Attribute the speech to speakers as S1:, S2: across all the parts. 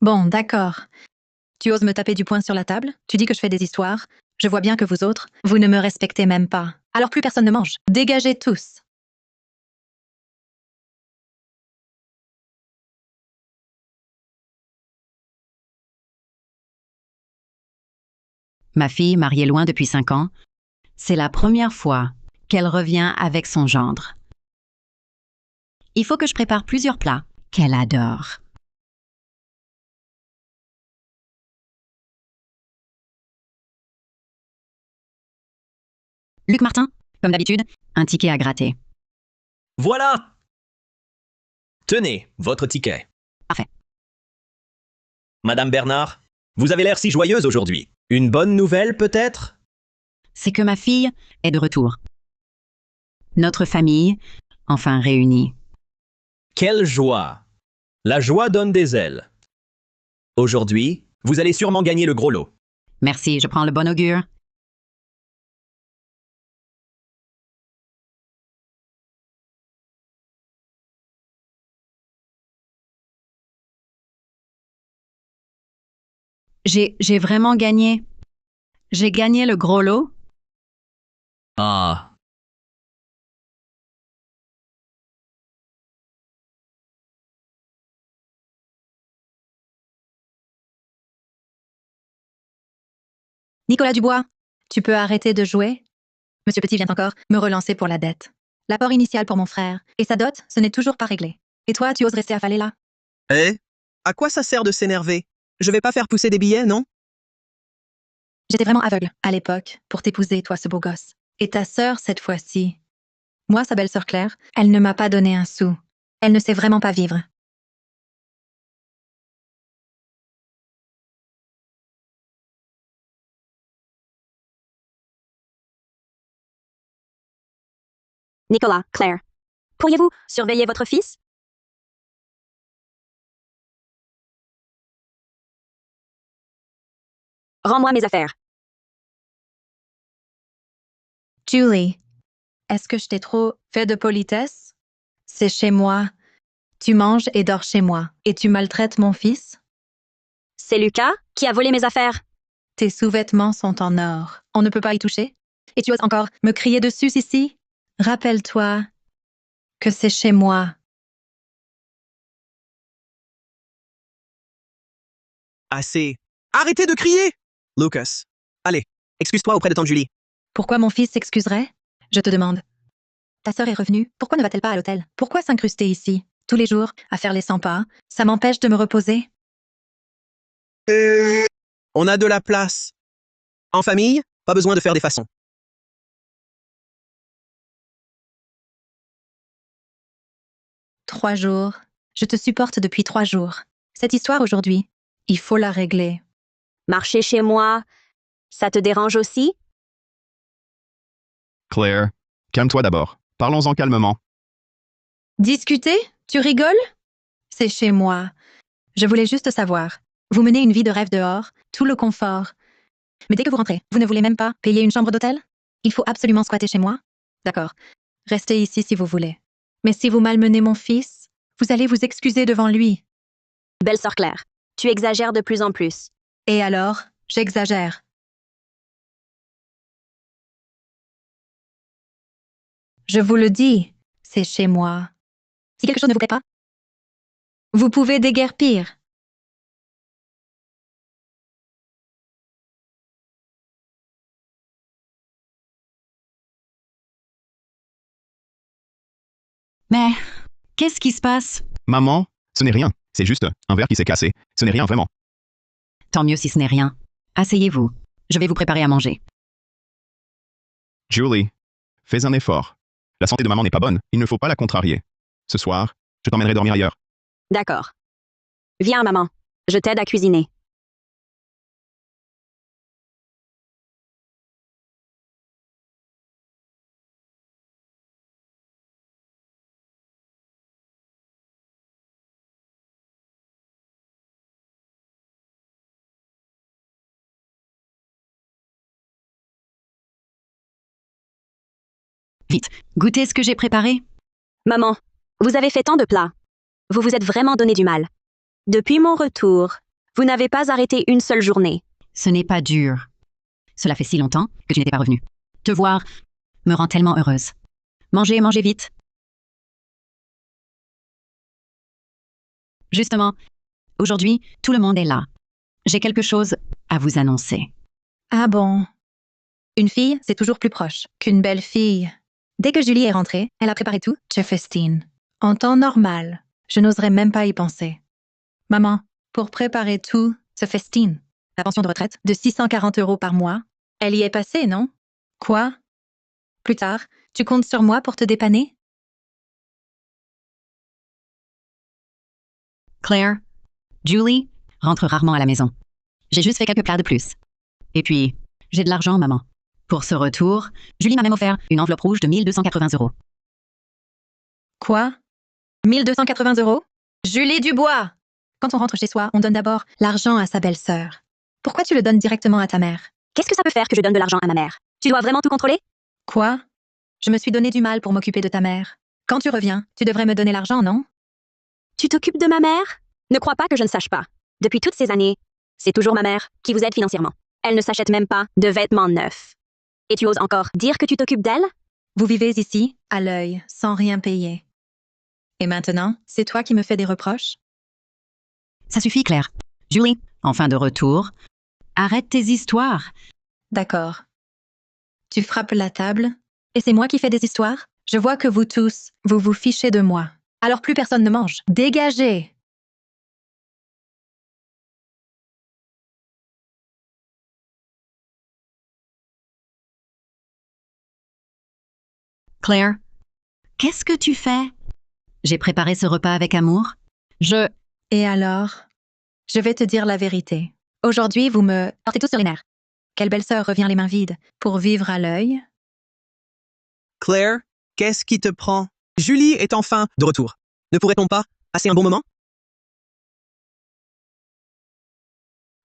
S1: Bon, d'accord. Tu oses me taper du poing sur la table? Tu dis que je fais des histoires? Je vois bien que vous autres, vous ne me respectez même pas. Alors plus personne ne mange. Dégagez tous.
S2: Ma fille, mariée loin depuis 5 ans, c'est la première fois qu'elle revient avec son gendre. Il faut que je prépare plusieurs plats qu'elle adore. Luc Martin, comme d'habitude, un ticket à gratter.
S3: Voilà! Tenez, votre ticket.
S2: Parfait.
S3: Madame Bernard, vous avez l'air si joyeuse aujourd'hui. Une bonne nouvelle, peut-être?
S2: C'est que ma fille est de retour. Notre famille, enfin réunie.
S3: Quelle joie! La joie donne des ailes. Aujourd'hui, vous allez sûrement gagner le gros lot.
S2: Merci, je prends le bon augure. J'ai vraiment gagné. J'ai gagné le gros lot.
S3: Ah.
S1: Nicolas Dubois, tu peux arrêter de jouer? Monsieur Petit vient encore me relancer pour la dette. L'apport initial pour mon frère et sa dot, ce n'est toujours pas réglé. Et toi, tu oses rester affalé là?
S4: Eh? À quoi ça sert de s'énerver? Je vais pas faire pousser des billets, non?
S1: J'étais vraiment aveugle, à l'époque, pour t'épouser, toi, ce beau gosse. Et ta sœur, cette fois-ci. Moi, sa belle-sœur Claire, elle ne m'a pas donné un sou. Elle ne sait vraiment pas vivre.
S5: Nicolas, Claire. Pourriez-vous surveiller votre fils? Rends-moi mes affaires.
S1: Julie, est-ce que je t'ai trop fait de politesse? C'est chez moi. Tu manges et dors chez moi. Et tu maltraites mon fils?
S5: C'est Lucas qui a volé mes affaires.
S1: Tes sous-vêtements sont en or. On ne peut pas y toucher? Et tu oses encore me crier dessus ici? Rappelle-toi que c'est chez moi.
S4: Assez. Arrêtez de crier! Lucas. Allez, excuse-toi auprès de tante Julie.
S1: Pourquoi mon fils s'excuserait? Je te demande. Ta sœur est revenue. Pourquoi ne va-t-elle pas à l'hôtel? Pourquoi s'incruster ici, tous les jours, à faire les 100 pas? Ça m'empêche de me reposer.
S4: On a de la place. En famille, pas besoin de faire des façons.
S1: Trois jours. Je te supporte depuis 3 jours. Cette histoire aujourd'hui, il faut la régler.
S5: Marcher chez moi, ça te dérange aussi?
S6: Claire, calme-toi d'abord. Parlons-en calmement.
S1: Discuter? Tu rigoles? C'est chez moi. Je voulais juste savoir. Vous menez une vie de rêve dehors, tout le confort. Mais dès que vous rentrez, vous ne voulez même pas payer une chambre d'hôtel? Il faut absolument squatter chez moi? D'accord. Restez ici si vous voulez. Mais si vous malmenez mon fils, vous allez vous excuser devant lui.
S5: Belle-sœur Claire, tu exagères de plus en plus.
S1: Et alors, j'exagère. Je vous le dis, c'est chez moi. Si quelque chose ne vous plaît pas, vous pouvez déguerpir.
S2: Mais qu'est-ce qui se passe?
S6: Maman, ce n'est rien. C'est juste un verre qui s'est cassé. Ce n'est rien vraiment.
S2: Tant mieux si ce n'est rien. Asseyez-vous. Je vais vous préparer à manger.
S6: Julie, fais un effort. La santé de maman n'est pas bonne. Il ne faut pas la contrarier. Ce soir, je t'emmènerai dormir ailleurs.
S5: D'accord. Viens, maman. Je t'aide à cuisiner.
S2: Vite, goûtez ce que j'ai préparé.
S5: Maman, vous avez fait tant de plats. Vous vous êtes vraiment donné du mal. Depuis mon retour, Vous n'avez pas arrêté une seule journée.
S2: Ce n'est pas dur. Cela fait si longtemps que tu n'étais pas revenu. Te voir me rend tellement heureuse. Mangez, mangez vite. Justement, aujourd'hui, tout le monde est là. J'ai quelque chose à vous annoncer.
S1: Ah bon? Une fille, c'est toujours plus proche qu'une belle fille. Dès que Julie est rentrée, elle a préparé tout, je festine. En temps normal, je n'oserais même pas y penser. Maman, pour préparer tout, ce festine. La pension de retraite de 640 € par mois, elle y est passée, non? Quoi? Plus tard, tu comptes sur moi pour te dépanner?
S2: Claire, Julie rentre rarement à la maison. J'ai juste fait quelques plats de plus. Et puis, j'ai de l'argent, maman. Pour ce retour, Julie m'a même offert une enveloppe rouge de 1280 €.
S1: Quoi? 1280 €? Julie Dubois! Quand on rentre chez soi, on donne d'abord l'argent à sa belle-sœur. Pourquoi tu le donnes directement à ta mère?
S5: Qu'est-ce que ça peut faire que je donne de l'argent à ma mère? Tu dois vraiment tout contrôler?
S1: Quoi? Je me suis donné du mal pour m'occuper de ta mère. Quand tu reviens, tu devrais me donner l'argent, non?
S5: Tu t'occupes de ma mère? Ne crois pas que je ne sache pas. Depuis toutes ces années, c'est toujours ma mère qui vous aide financièrement. Elle ne s'achète même pas de vêtements neufs. Et tu oses encore dire que tu t'occupes d'elle?
S1: Vous vivez ici, à l'œil, sans rien payer. Et maintenant, c'est toi qui me fais des reproches?
S2: Ça suffit, Claire. Julie, enfin de retour. Arrête tes histoires.
S1: D'accord. Tu frappes la table, et c'est moi qui fais des histoires? Je vois que vous tous, vous vous fichez de moi. Alors plus personne ne mange. Dégagez!
S2: Claire, qu'est-ce que tu fais? J'ai préparé ce repas avec amour.
S1: Et alors? Je vais te dire la vérité. Aujourd'hui, vous me portez tous sur les nerfs. Quelle belle-sœur revient les mains vides pour vivre à l'œil?
S4: Claire, qu'est-ce qui te prend? Julie est enfin de retour. Ne pourrait-on pas passer un bon moment?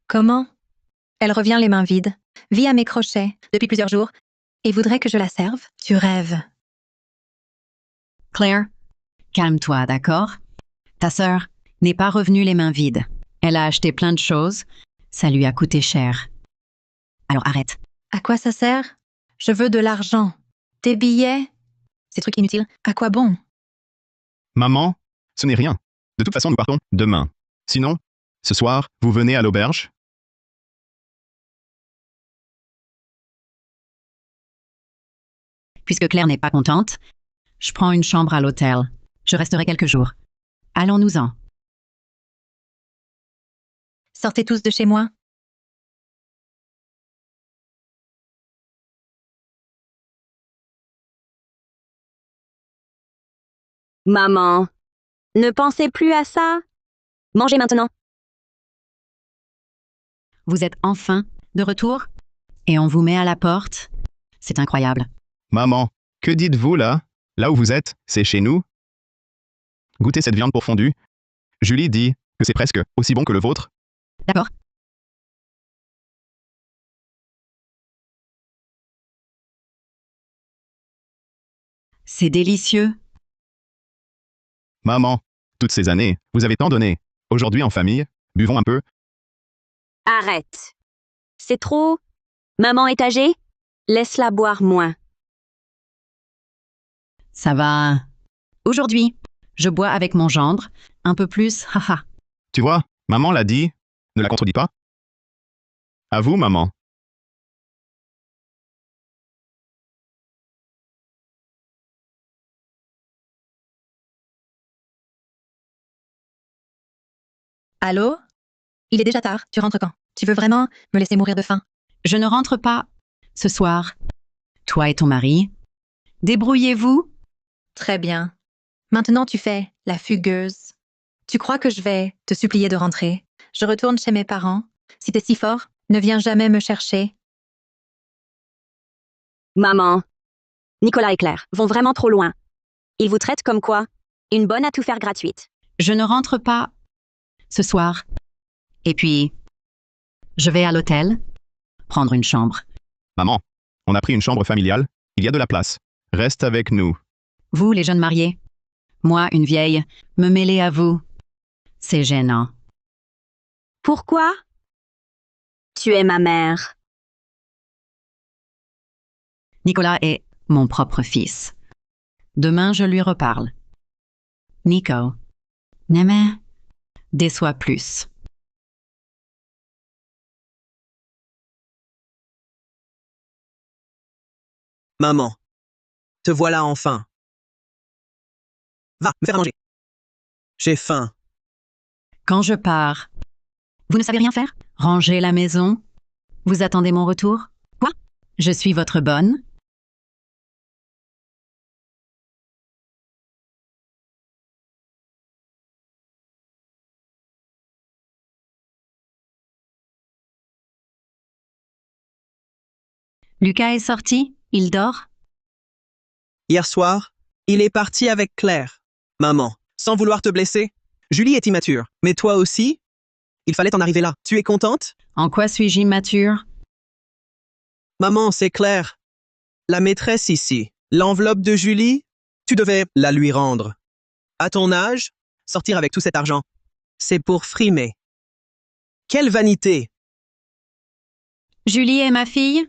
S1: Comment? Elle revient les mains vides, vit à mes crochets depuis plusieurs jours, et voudrait que je la serve? Tu rêves.
S2: Claire, calme-toi, d'accord? Ta sœur n'est pas revenue les mains vides. Elle a acheté plein de choses. Ça lui a coûté cher. Alors arrête.
S1: À quoi ça sert? Je veux de l'argent. Des billets? Ces trucs inutiles, à quoi bon?
S6: Maman, ce n'est rien. De toute façon, nous partons demain. Sinon, ce soir, vous venez à l'auberge?
S2: Puisque Claire n'est pas contente, je prends une chambre à l'hôtel. Je resterai quelques jours. Allons-nous-en.
S1: Sortez tous de chez moi.
S5: Maman, ne pensez plus à ça. Mangez maintenant.
S2: Vous êtes enfin de retour et on vous met à la porte. C'est incroyable.
S6: Maman, que dites-vous là? Là où vous êtes, c'est chez nous? Goûtez cette viande pour fondue. Julie dit que c'est presque aussi bon que le vôtre.
S2: D'accord. C'est délicieux.
S6: Maman, toutes ces années, vous avez tant donné. Aujourd'hui en famille, buvons un peu.
S5: Arrête. C'est trop. Maman est âgée? Laisse-la boire moins.
S2: Ça va. Aujourd'hui, je bois avec mon gendre. Un peu plus, haha.
S6: Tu vois, maman l'a dit. Ne la contredis pas. À vous, maman.
S1: Allô? Il est déjà tard, tu rentres quand? Tu veux vraiment me laisser mourir de faim?
S2: Je ne rentre pas ce soir. Toi et ton mari, débrouillez-vous.
S1: Très bien. Maintenant tu fais la fugueuse. Tu crois que je vais te supplier de rentrer? Je retourne chez mes parents. Si t'es si fort, ne viens jamais me chercher.
S5: Maman. Nicolas et Claire vont vraiment trop loin. Ils vous traitent comme quoi? Une bonne à tout faire gratuite.
S2: Je ne rentre pas ce soir. Et puis, je vais à l'hôtel prendre une chambre.
S6: Maman, on a pris une chambre familiale. Il y a de la place. Reste avec nous.
S2: Vous, les jeunes mariés, moi, une vieille, me mêler à vous, c'est gênant.
S5: Pourquoi? Tu es ma mère.
S2: Nicolas est mon propre fils. Demain, je lui reparle. Nico, ne me déçois plus.
S4: Maman, te voilà enfin. Va, me faire à manger. J'ai faim.
S2: Quand je pars, vous ne savez rien faire? Ranger la maison? Vous attendez mon retour? Quoi? Je suis votre bonne? Lucas est sorti? Il dort?
S4: Hier soir, il est parti avec Claire. Maman, sans vouloir te blesser, Julie est immature. Mais toi aussi? Il fallait en arriver là. Tu es contente?
S2: En quoi suis-je immature?
S4: Maman, c'est Claire. La maîtresse ici. L'enveloppe de Julie, tu devais la lui rendre. À ton âge, sortir avec tout cet argent, c'est pour frimer. Quelle vanité!
S2: Julie est ma fille?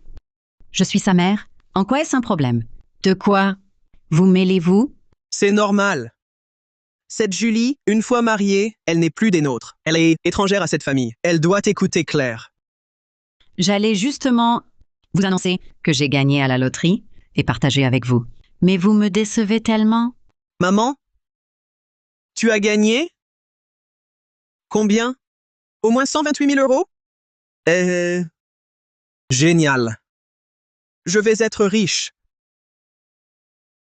S2: Je suis sa mère. En quoi est-ce un problème? De quoi vous mêlez-vous?
S4: C'est normal. Cette Julie, une fois mariée, elle n'est plus des nôtres. Elle est étrangère à cette famille. Elle doit écouter Claire.
S2: J'allais justement vous annoncer que j'ai gagné à la loterie et partager avec vous. Mais vous me décevez tellement.
S4: Maman? Tu as gagné? Combien? Au moins 128 000 euros? Génial. Je vais être riche.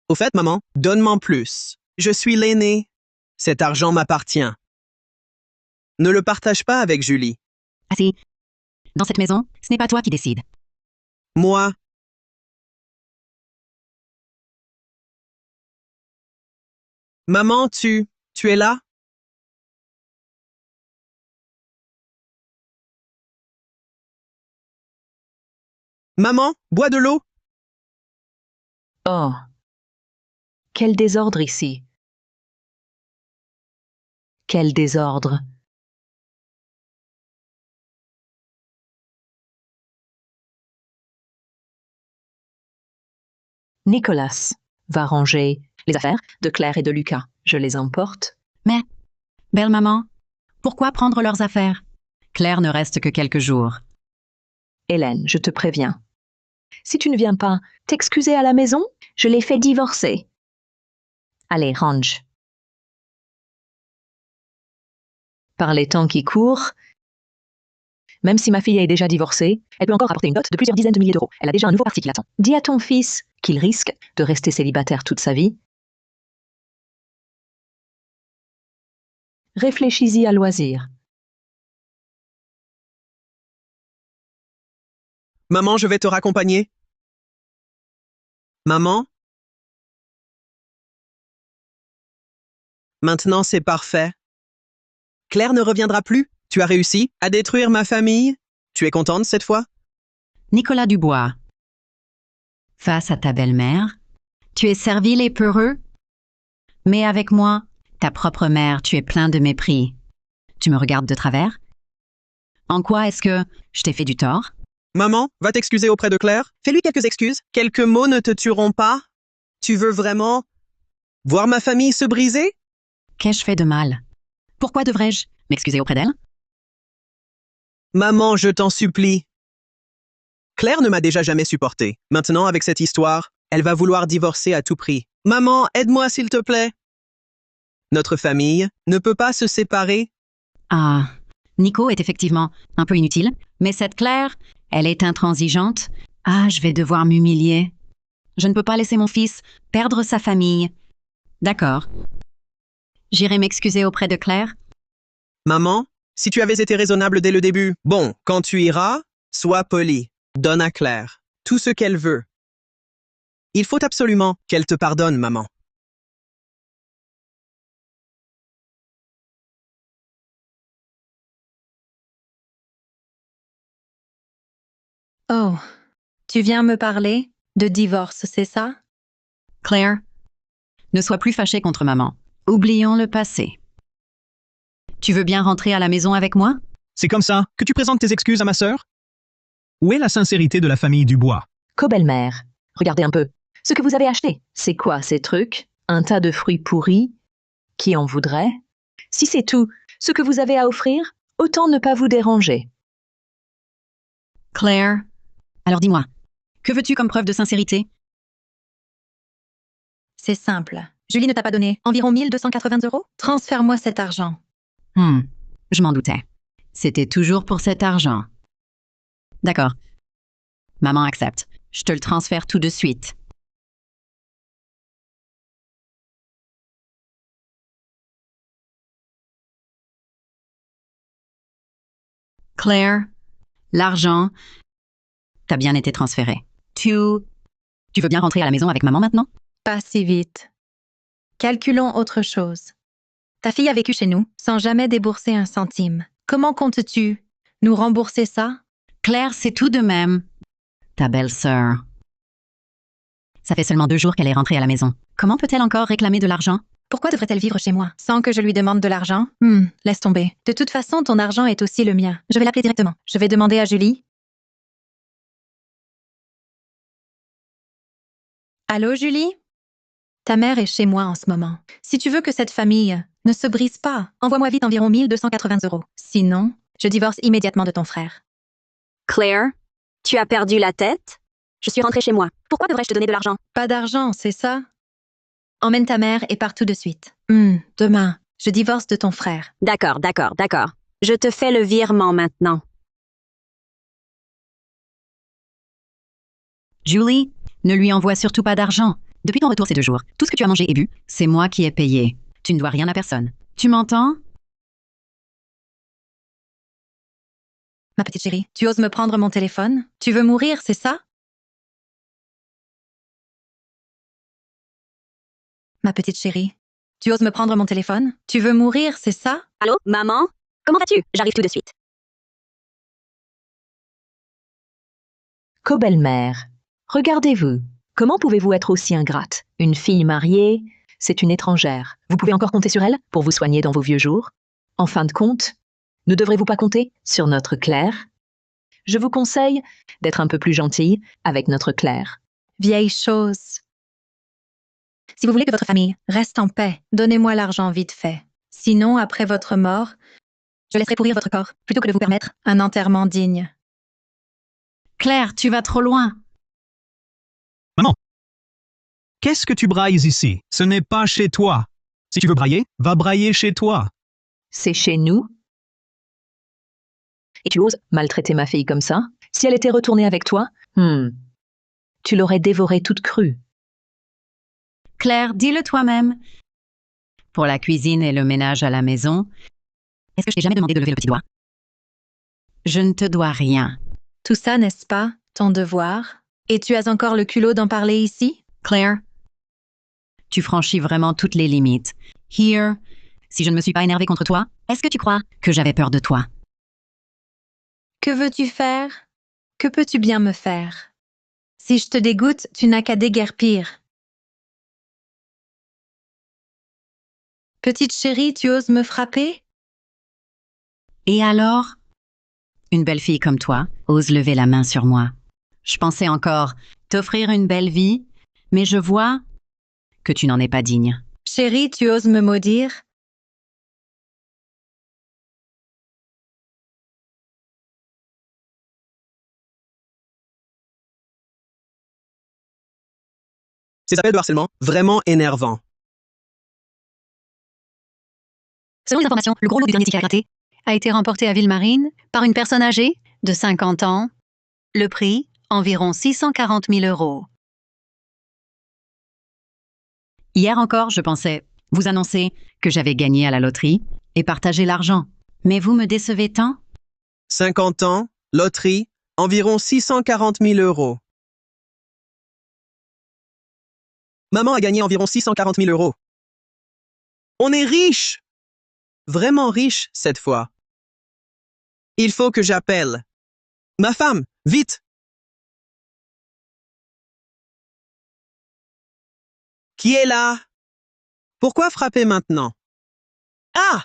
S4: Au fait, maman, donne-moi plus. Je suis l'aîné. Cet argent m'appartient. Ne le partage pas avec Julie.
S2: Assez. Dans cette maison, ce n'est pas toi qui décides.
S4: Moi. Maman, tu es là? Maman, bois de l'eau.
S7: Oh. Quel désordre ici. Quel désordre. Nicolas va ranger les affaires de Claire et de Lucas. Je les emporte.
S2: Mais, belle maman, pourquoi prendre leurs affaires? Claire ne reste que quelques jours.
S7: Hélène, je te préviens. Si tu ne viens pas t'excuser à la maison, je les fais divorcer. Allez, range. Par les temps qui courent, même si ma fille est déjà divorcée, elle peut encore rapporter une dot de plusieurs dizaines de milliers d'euros. Elle a déjà un nouveau parti qui l'attend. Dis à ton fils qu'il risque de rester célibataire toute sa vie. Réfléchis-y à loisir.
S4: Maman, je vais te raccompagner. Maman? Maintenant, c'est parfait. Claire ne reviendra plus. Tu as réussi à détruire ma famille. Tu es contente cette fois?
S2: Nicolas Dubois. Face à ta belle-mère, tu es servile et peureux. Mais avec moi, ta propre mère, tu es plein de mépris. Tu me regardes de travers? En quoi est-ce que je t'ai fait du tort?
S4: Maman, va t'excuser auprès de Claire. Fais-lui quelques excuses. Quelques mots ne te tueront pas. Tu veux vraiment voir ma famille se briser?
S2: Qu'ai-je fait de mal? Pourquoi devrais-je m'excuser auprès d'elle?
S4: Maman, je t'en supplie. Claire ne m'a déjà jamais supporté. Maintenant, avec cette histoire, elle va vouloir divorcer à tout prix. Maman, aide-moi s'il te plaît. Notre famille ne peut pas se séparer.
S2: Ah, Nico est effectivement un peu inutile, mais cette Claire, elle est intransigeante. Ah, je vais devoir m'humilier. Je ne peux pas laisser mon fils perdre sa famille. D'accord. J'irai m'excuser auprès de Claire.
S4: Maman, si tu avais été raisonnable dès le début, bon, quand tu iras, sois poli. Donne à Claire tout ce qu'elle veut. Il faut absolument qu'elle te pardonne, maman.
S1: Oh, tu viens me parler de divorce, c'est ça?
S2: Claire, ne sois plus fâchée contre maman. Oublions le passé. Tu veux bien rentrer à la maison avec moi?
S4: C'est comme ça que tu présentes tes excuses à ma sœur? Où est la sincérité de la famille Dubois?
S7: Co-belle-mère, regardez un peu. Ce que vous avez acheté, c'est quoi ces trucs? Un tas de fruits pourris? Qui en voudrait? Si c'est tout ce que vous avez à offrir, autant ne pas vous déranger.
S2: Claire, alors dis-moi, que veux-tu comme preuve de sincérité?
S1: C'est simple. Julie ne t'a pas donné environ 1280 €? Transfère-moi cet argent.
S2: Je m'en doutais. C'était toujours pour cet argent. D'accord. Maman accepte. Je te le transfère tout de suite. Claire, l'argent t'a bien été transféré. Tu veux bien rentrer à la maison avec maman maintenant?
S1: Pas si vite. Calculons autre chose. Ta fille a vécu chez nous sans jamais débourser un centime. Comment comptes-tu nous rembourser ça?
S2: Claire, c'est tout de même ta belle-sœur. Ça fait seulement 2 jours qu'elle est rentrée à la maison. Comment peut-elle encore réclamer de l'argent?
S1: Pourquoi devrait-elle vivre chez moi sans que je lui demande de l'argent? Laisse tomber. De toute façon, ton argent est aussi le mien. Je vais l'appeler directement. Je vais demander à Julie. Allô, Julie? Ta mère est chez moi en ce moment. Si tu veux que cette famille ne se brise pas, envoie-moi vite environ 1280 €. Sinon, je divorce immédiatement de ton frère.
S5: Claire, tu as perdu la tête? Je suis rentrée chez moi. Pourquoi devrais-je te donner de l'argent?
S1: Pas d'argent, c'est ça? Emmène ta mère et pars tout de suite. Demain, je divorce de ton frère.
S5: D'accord. Je te fais le virement maintenant.
S2: Julie, ne lui envoie surtout pas d'argent. Depuis ton retour ces 2 jours, tout ce que tu as mangé et bu, c'est moi qui ai payé. Tu ne dois rien à personne. Tu m'entends?
S1: Ma petite chérie, tu oses me prendre mon téléphone? Tu veux mourir, c'est ça? Ma petite chérie, tu oses me prendre mon téléphone? Tu veux mourir, c'est ça?
S5: Allô, maman? Comment vas-tu? J'arrive tout de suite.
S7: Co-belle-mère, regardez-vous. Comment pouvez-vous être aussi ingrate? Une fille mariée, c'est une étrangère. Vous pouvez encore compter sur elle pour vous soigner dans vos vieux jours? En fin de compte, ne devrez-vous pas compter sur notre Claire? Je vous conseille d'être un peu plus gentille avec notre Claire.
S1: Vieille chose. Si vous voulez que votre famille reste en paix, donnez-moi l'argent vite fait. Sinon, après votre mort, je laisserai pourrir votre corps plutôt que de vous permettre un enterrement digne.
S2: Claire, tu vas trop loin.
S4: Qu'est-ce que tu brailles ici? Ce n'est pas chez toi. Si tu veux brailler, va brailler chez toi.
S7: C'est chez nous? Et tu oses maltraiter ma fille comme ça? Si elle était retournée avec toi, tu l'aurais dévorée toute crue.
S2: Claire, dis-le toi-même. Pour la cuisine et le ménage à la maison, est-ce que je t'ai jamais demandé de lever le petit doigt? Je ne te dois rien.
S1: Tout ça, n'est-ce pas, ton devoir? Et tu as encore le culot d'en parler ici?
S2: Claire, tu franchis vraiment toutes les limites. Here, si je ne me suis pas énervée contre toi, est-ce que tu crois que j'avais peur de toi?
S1: Que veux-tu faire? Que peux-tu bien me faire? Si je te dégoûte, tu n'as qu'à déguerpir. Petite chérie, tu oses me frapper?
S2: Et alors? Une belle fille comme toi ose lever la main sur moi. Je pensais encore t'offrir une belle vie, mais je vois que tu n'en es pas digne.
S1: Chérie, tu oses me maudire?
S4: Ces appels de harcèlement, vraiment énervants.
S1: Selon les informations, le gros lot du dernier ticket à gratter a été remporté à Ville-Marine par une personne âgée de 50 ans. Le prix, environ 640 000 €.
S2: Hier encore, je pensais vous annoncer que j'avais gagné à la loterie et partagé l'argent. Mais vous me décevez tant?
S4: 50 ans, loterie, environ 640 000 €. Maman a gagné environ 640 000 €. On est riche! Vraiment riche cette fois. Il faut que j'appelle. Ma femme, vite! Qui est là? Pourquoi frapper maintenant? Ah!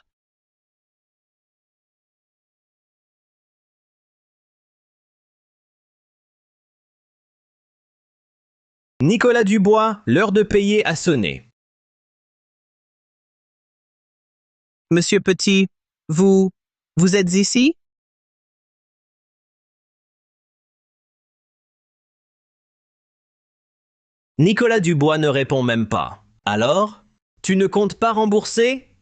S3: Nicolas Dubois, l'heure de payer a sonné.
S4: Monsieur Petit, vous êtes ici?
S3: Nicolas Dubois ne répond même pas. Alors, tu ne comptes pas rembourser?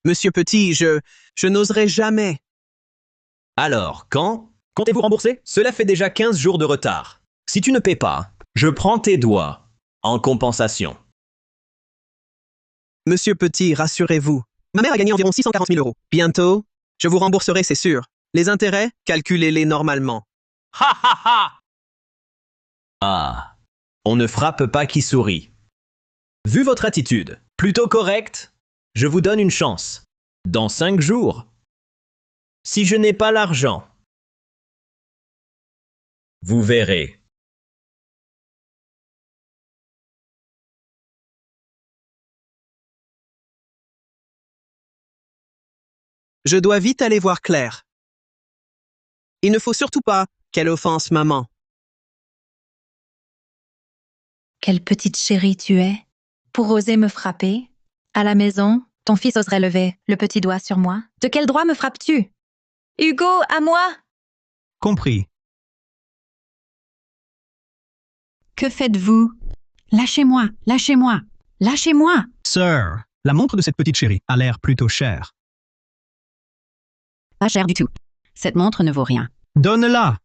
S4: Monsieur Petit, je n'oserais jamais.
S3: Alors, quand comptez-vous rembourser? Cela fait déjà 15 jours de retard. Si tu ne paies pas, je prends tes doigts en compensation.
S4: Monsieur Petit, rassurez-vous. Ma mère a gagné environ 640 000 euros. Bientôt, je vous rembourserai, c'est sûr. Les intérêts, calculez-les normalement.
S3: Ha ha ha! Ah, on ne frappe pas qui sourit. Vu votre attitude, plutôt correcte, je vous donne une chance. Dans 5 jours. Si je n'ai pas l'argent, vous verrez.
S4: Je dois vite aller voir Claire. Il ne faut surtout pas qu'elle offense maman.
S1: Quelle petite chérie tu es. Pour oser me frapper. À la maison, ton fils oserait lever le petit doigt sur moi. De quel droit me frappes-tu? Hugo, à moi!
S4: Compris.
S2: Que faites-vous? Lâchez-moi, lâchez-moi, lâchez-moi!
S8: Sir, la montre de cette petite chérie a l'air plutôt chère.
S2: Pas cher du tout. Cette montre ne vaut rien.
S8: Donne-la!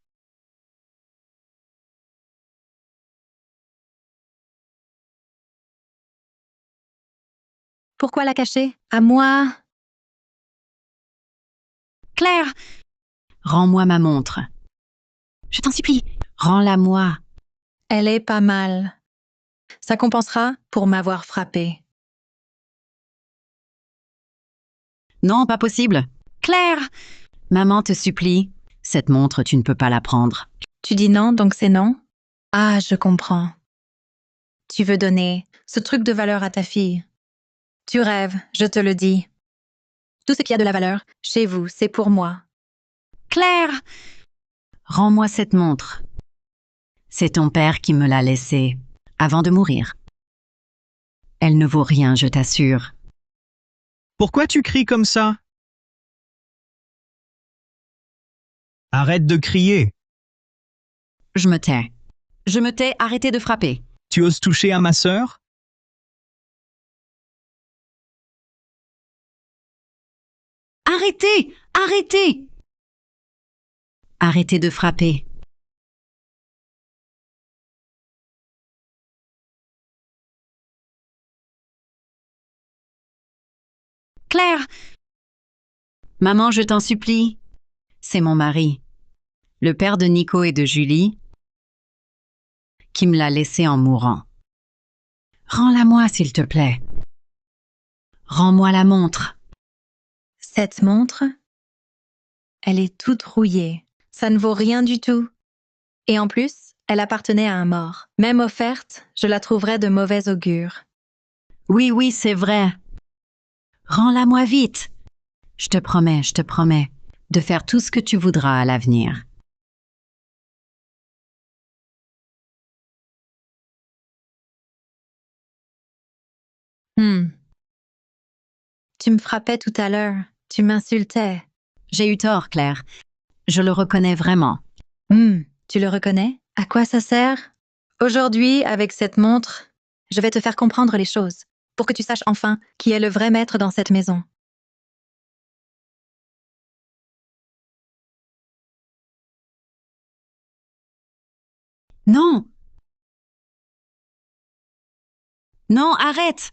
S1: Pourquoi la cacher? À moi!
S2: Claire! Rends-moi ma montre. Je t'en supplie, rends-la-moi.
S1: Elle est pas mal. Ça compensera pour m'avoir frappé.
S2: Non, pas possible. Claire! Maman te supplie. Cette montre, tu ne peux pas la prendre.
S1: Tu dis non, donc c'est non? Ah, je comprends. Tu veux donner ce truc de valeur à ta fille. Tu rêves, je te le dis. Tout ce qui a de la valeur, chez vous, c'est pour moi.
S2: Claire! Rends-moi cette montre. C'est ton père qui me l'a laissée, avant de mourir. Elle ne vaut rien, je t'assure.
S8: Pourquoi tu cries comme ça? Arrête de crier.
S2: Je me tais. Je me tais, arrêtez de frapper.
S8: Tu oses toucher à ma sœur?
S2: Arrêtez! Arrêtez! Arrêtez de frapper. Claire! Maman, je t'en supplie. C'est mon mari, le père de Nico et de Julie, qui me l'a laissé en mourant. Rends-la-moi, s'il te plaît. Rends-moi la montre.
S1: Cette montre, elle est toute rouillée. Ça ne vaut rien du tout. Et en plus, elle appartenait à un mort. Même offerte, je la trouverais de mauvais augure.
S2: Oui, oui, c'est vrai. Rends-la-moi vite. Je te promets, de faire tout ce que tu voudras à l'avenir.
S1: Tu me frappais tout à l'heure. Tu m'insultais.
S2: J'ai eu tort, Claire. Je le reconnais vraiment.
S1: Tu le reconnais? À quoi ça sert? Aujourd'hui, avec cette montre, je vais te faire comprendre les choses, pour que tu saches enfin qui est le vrai maître dans cette maison.
S2: Non! Non, arrête!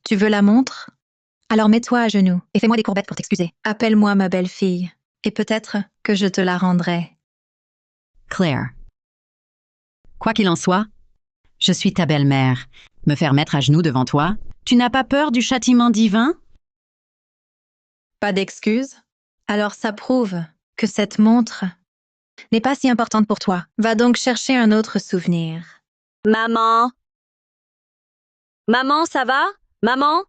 S1: Tu veux la montre? Alors mets-toi à genoux et fais-moi des courbettes pour t'excuser. Appelle-moi ma belle-fille, et peut-être que je te la rendrai.
S2: Claire. Quoi qu'il en soit, je suis ta belle-mère. Me faire mettre à genoux devant toi? Tu n'as pas peur du châtiment divin?
S1: Pas d'excuses? Alors ça prouve que cette montre n'est pas si importante pour toi. Va donc chercher un autre souvenir.
S5: Maman? Maman, ça va? Maman?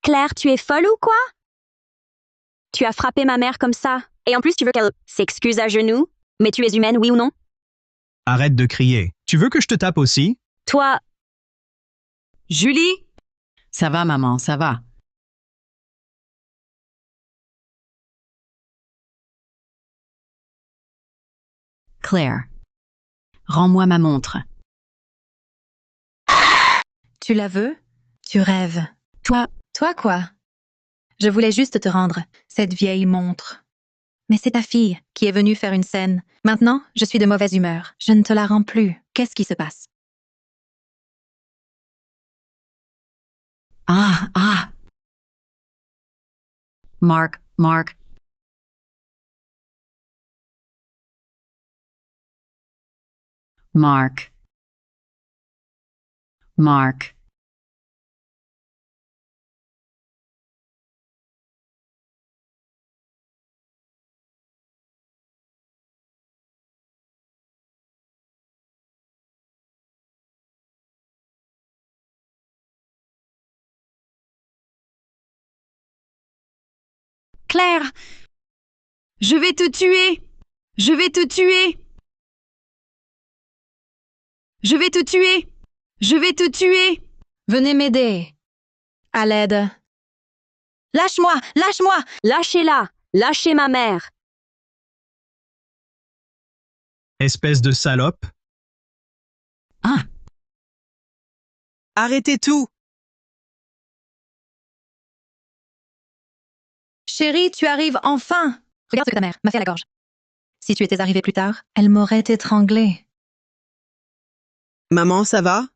S5: Claire, tu es folle ou quoi? Tu as frappé ma mère comme ça. Et en plus, tu veux qu'elle s'excuse à genoux? Mais tu es humaine, oui ou non?
S8: Arrête de crier. Tu veux que je te tape aussi?
S5: Toi,
S2: Julie? Ça va, maman, ça va. Claire, rends-moi ma montre.
S1: Tu la veux? Tu rêves.
S2: Toi,
S1: Quoi? Je voulais juste te rendre cette vieille montre. Mais c'est ta fille qui est venue faire une scène. Maintenant, je suis de mauvaise humeur. Je ne te la rends plus. Qu'est-ce qui se passe?
S2: Ah. Mark. Claire! Je vais te tuer! Je vais te tuer! Je vais te tuer! Je vais te tuer!
S1: Venez m'aider. À l'aide. Lâche-moi! Lâche-moi!
S5: lâchez-la! Lâchez ma mère!
S8: Espèce de salope.
S4: Arrêtez tout!
S1: Chérie, tu arrives enfin! Regarde ce que ta mère m'a fait à la gorge. Si tu étais arrivée plus tard, elle m'aurait étranglée.
S4: Maman, ça va?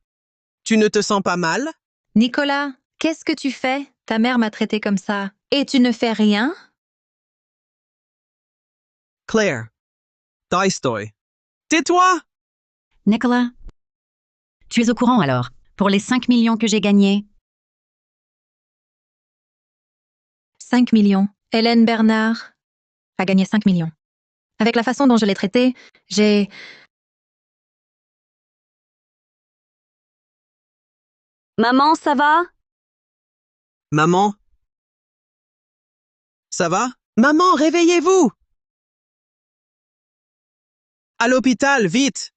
S4: Tu ne te sens pas mal?
S1: Nicolas, qu'est-ce que tu fais? Ta mère m'a traité comme ça. Et tu ne fais rien?
S4: Claire. Tolstoy. Tais-toi!
S2: Nicolas, tu es au courant alors, pour les 5 millions que j'ai gagnés?
S1: 5 millions. Hélène Bernard a gagné 5 millions. Avec la façon dont je l'ai traitée, j'ai...
S5: Maman, ça va?
S4: Maman? Ça va? Maman, réveillez-vous! À l'hôpital, vite!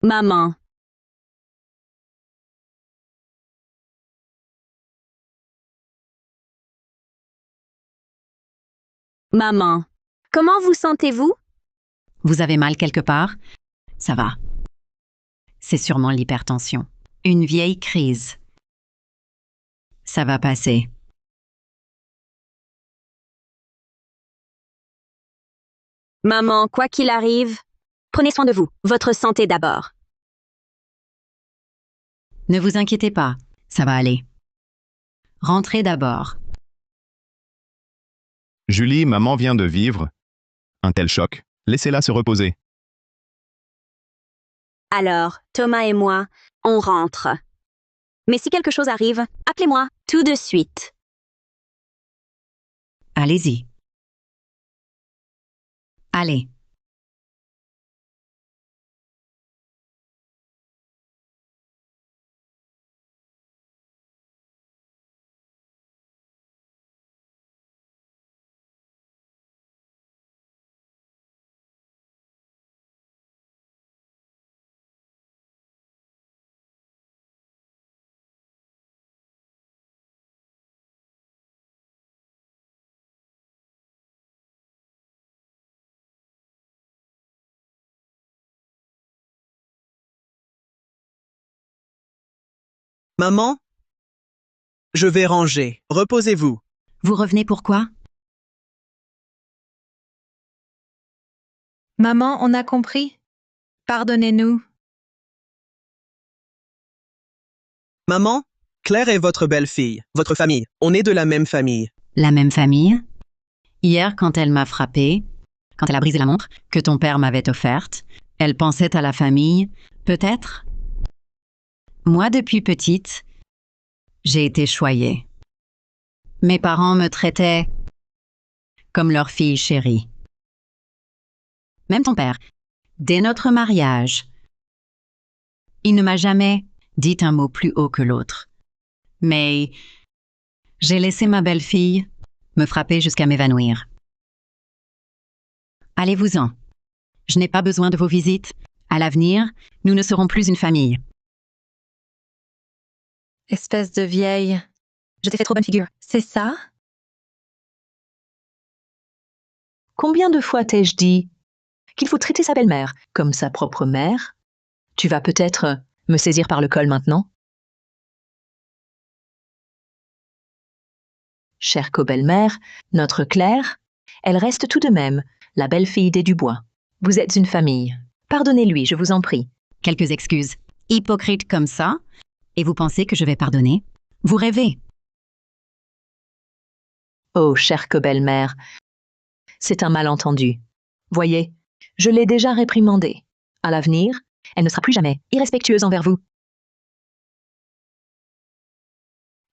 S5: Maman. Maman. Comment vous sentez-vous?
S2: Vous avez mal quelque part? Ça va. C'est sûrement l'hypertension. Une vieille crise. Ça va passer.
S5: Maman, quoi qu'il arrive, prenez soin de vous. Votre santé d'abord.
S2: Ne vous inquiétez pas, ça va aller. Rentrez d'abord.
S6: Julie, maman vient de vivre un tel choc. Laissez-la se reposer.
S5: Alors, Thomas et moi, on rentre. Mais si quelque chose arrive, appelez-moi tout de suite.
S2: Allez-y. Allez.
S4: Maman? Je vais ranger. Reposez-vous.
S2: Vous revenez pourquoi?
S1: Maman, on a compris. Pardonnez-nous.
S4: Maman? Claire est votre belle-fille, votre famille. On est de la même famille.
S2: La même famille? Hier, quand elle m'a frappée, quand elle a brisé la montre que ton père m'avait offerte, elle pensait à la famille, peut-être? Moi, depuis petite, j'ai été choyée. Mes parents me traitaient comme leur fille chérie. même ton père, dès notre mariage. Il ne m'a jamais dit un mot plus haut que l'autre. Mais j'ai laissé ma belle-fille me frapper jusqu'à m'évanouir. Allez-vous-en. Je n'ai pas besoin de vos visites. À l'avenir, nous ne serons plus une famille.
S1: Espèce de vieille. Je t'ai fait trop bonne figure. C'est ça?
S7: Combien de fois t'ai-je dit qu'il faut traiter sa belle-mère comme sa propre mère? Tu vas peut-être me saisir par le col maintenant? Chère co-belle-mère, notre Claire, elle reste tout de même la belle-fille des Dubois. Vous êtes une famille. Pardonnez-lui, je vous en prie.
S2: Quelques excuses. Hypocrite comme ça, et vous pensez que je vais pardonner? Vous rêvez.
S7: Oh, chère co-belle-mère, c'est un malentendu. Voyez, je l'ai déjà réprimandée. À l'avenir, elle ne sera plus jamais irrespectueuse envers vous.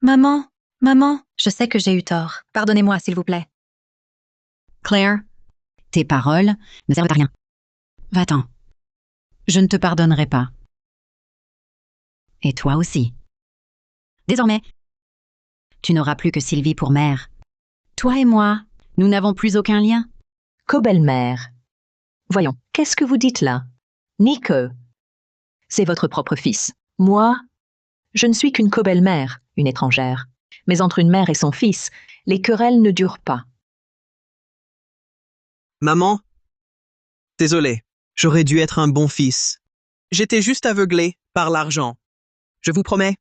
S1: Maman, maman, je sais que j'ai eu tort. Pardonnez-moi, s'il vous plaît.
S2: Claire, tes paroles ne servent à rien. Va-t'en. Je ne te pardonnerai pas. Et toi aussi. Désormais, tu n'auras plus que Sylvie pour mère. Toi et moi, nous n'avons plus aucun lien.
S7: Co-belle-mère. Voyons, qu'est-ce que vous dites là? Nico, c'est votre propre fils. Moi, je ne suis qu'une co-belle-mère, une étrangère. Mais entre une mère et son fils, les querelles ne durent pas.
S4: Maman, désolé, j'aurais dû être un bon fils. J'étais juste aveuglé par l'argent. Je vous promets,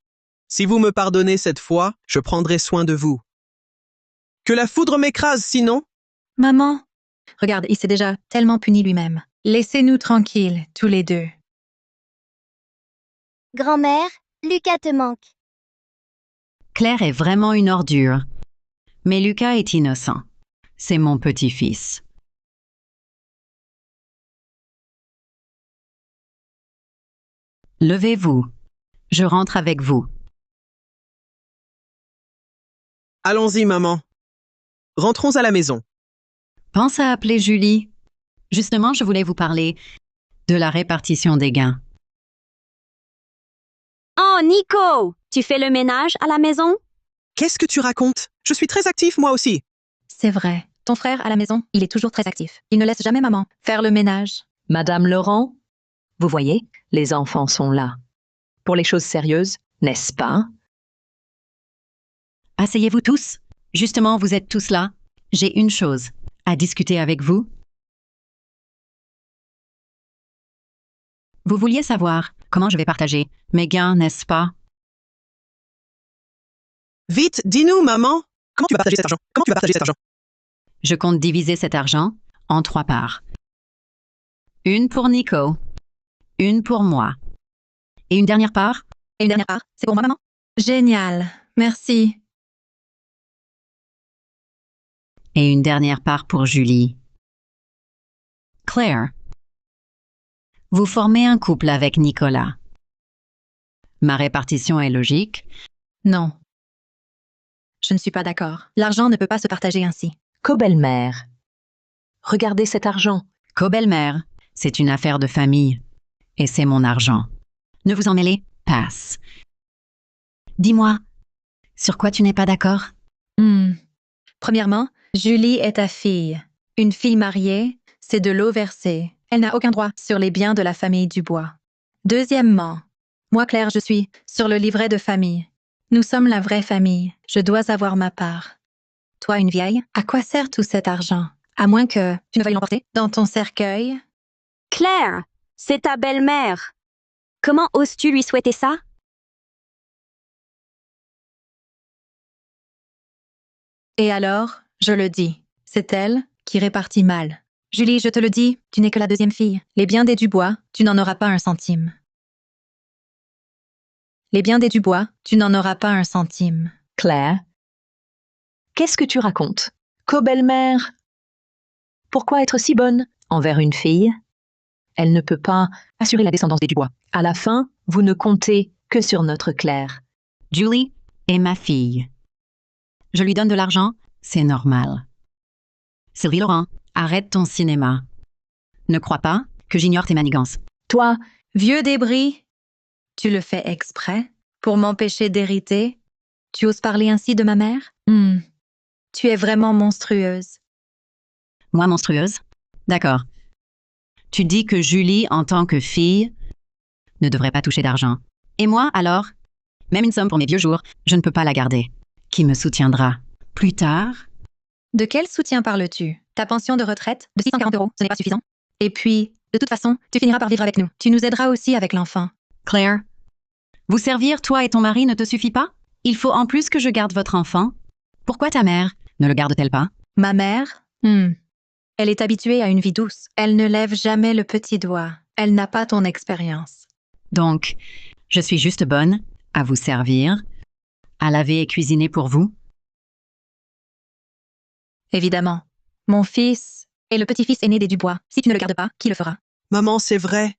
S4: si vous me pardonnez cette fois, je prendrai soin de vous. Que la foudre m'écrase sinon.
S1: Maman, regarde, il s'est déjà tellement puni lui-même. Laissez-nous tranquilles, tous les deux.
S9: Grand-mère, Lucas te manque.
S2: Claire est vraiment une ordure. Mais Lucas est innocent. C'est mon petit-fils. Levez-vous. Je rentre avec vous.
S4: Allons-y, maman. Rentrons à la maison.
S2: Pense à appeler Julie. Justement, je voulais vous parler de la répartition des gains.
S5: Oh, Nico! Tu fais le ménage à la maison?
S4: Qu'est-ce que tu racontes? Je suis très actif moi aussi.
S1: C'est vrai. Ton frère, à la maison, il est toujours très actif. Il ne laisse jamais maman faire le ménage.
S7: Madame Laurent, vous voyez, les enfants sont là. Pour les choses sérieuses, n'est-ce pas?
S2: Asseyez-vous tous. Justement, vous êtes tous là. J'ai une chose à discuter avec vous. Vous vouliez savoir comment je vais partager mes gains, n'est-ce pas?
S4: Vite, dis-nous, maman. Comment tu vas partager cet argent? Comment tu vas partager cet argent?
S2: Je compte diviser cet argent en 3 parts. Une pour Nico, une pour moi. Et une dernière part?
S1: Et une dernière part, c'est pour moi, maman. Génial. Merci.
S2: Et une dernière part pour Julie. Claire, vous formez un couple avec Nicolas. Ma répartition est logique.
S1: Non. Je ne suis pas d'accord. L'argent ne peut pas se partager ainsi.
S7: Co-belle-mère. Regardez cet argent.
S2: Co-belle-mère, c'est une affaire de famille. Et c'est mon argent. Ne vous en mêlez, passe. Dis-moi, sur quoi tu n'es pas d'accord?
S1: Premièrement, Julie est ta fille. Une fille mariée, c'est de l'eau versée. Elle n'a aucun droit sur les biens de la famille Dubois. Deuxièmement, moi, Claire, je suis sur le livret de famille. Nous sommes la vraie famille. Je dois avoir ma part. Toi, une vieille, à quoi sert tout cet argent? À moins que tu ne veuilles l'emporter dans ton cercueil?
S5: Claire, c'est ta belle-mère. Comment oses-tu lui souhaiter ça?
S1: Et alors, je le dis, c'est elle qui répartit mal. Julie, je te le dis, tu n'es que la deuxième fille. Les biens des Dubois, tu n'en auras pas un centime. Les biens des Dubois, tu n'en auras pas un centime.
S7: Claire, qu'est-ce que tu racontes? Co-belle-mère, pourquoi être si bonne envers une fille? Elle ne peut pas assurer la descendance des Dubois. À la fin, vous ne comptez que sur notre Claire.
S2: Julie est ma fille. Je lui donne de l'argent, c'est normal. Sylvie Laurent, arrête ton cinéma. Ne crois pas que j'ignore tes manigances.
S7: Toi,
S1: Vieux débris, tu le fais exprès pour m'empêcher d'hériter? Tu oses parler ainsi de ma mère? Tu es vraiment monstrueuse.
S2: Moi monstrueuse? D'accord. Tu dis que Julie, en tant que fille, ne devrait pas toucher d'argent. Et moi, alors? Même une somme pour mes vieux jours, je ne peux pas la garder. Qui me soutiendra? Plus tard?
S1: De quel soutien parles-tu? Ta pension de retraite de 640 euros, ce n'est pas suffisant. Et puis, de toute façon, tu finiras par vivre avec nous. Tu nous aideras aussi avec l'enfant.
S2: Claire, vous servir, toi et ton mari, ne te suffit pas? Il faut en plus que je garde votre enfant. Pourquoi ta mère ne le garde-t-elle pas?
S1: Ma mère? Elle est habituée à une vie douce. Elle ne lève jamais le petit doigt. Elle n'a pas ton expérience.
S2: Donc, je suis juste bonne à vous servir, à laver et cuisiner pour vous?
S1: Évidemment. Mon fils est le petit-fils aîné des Dubois. Si tu ne le gardes pas, qui le fera?
S4: Maman, c'est vrai.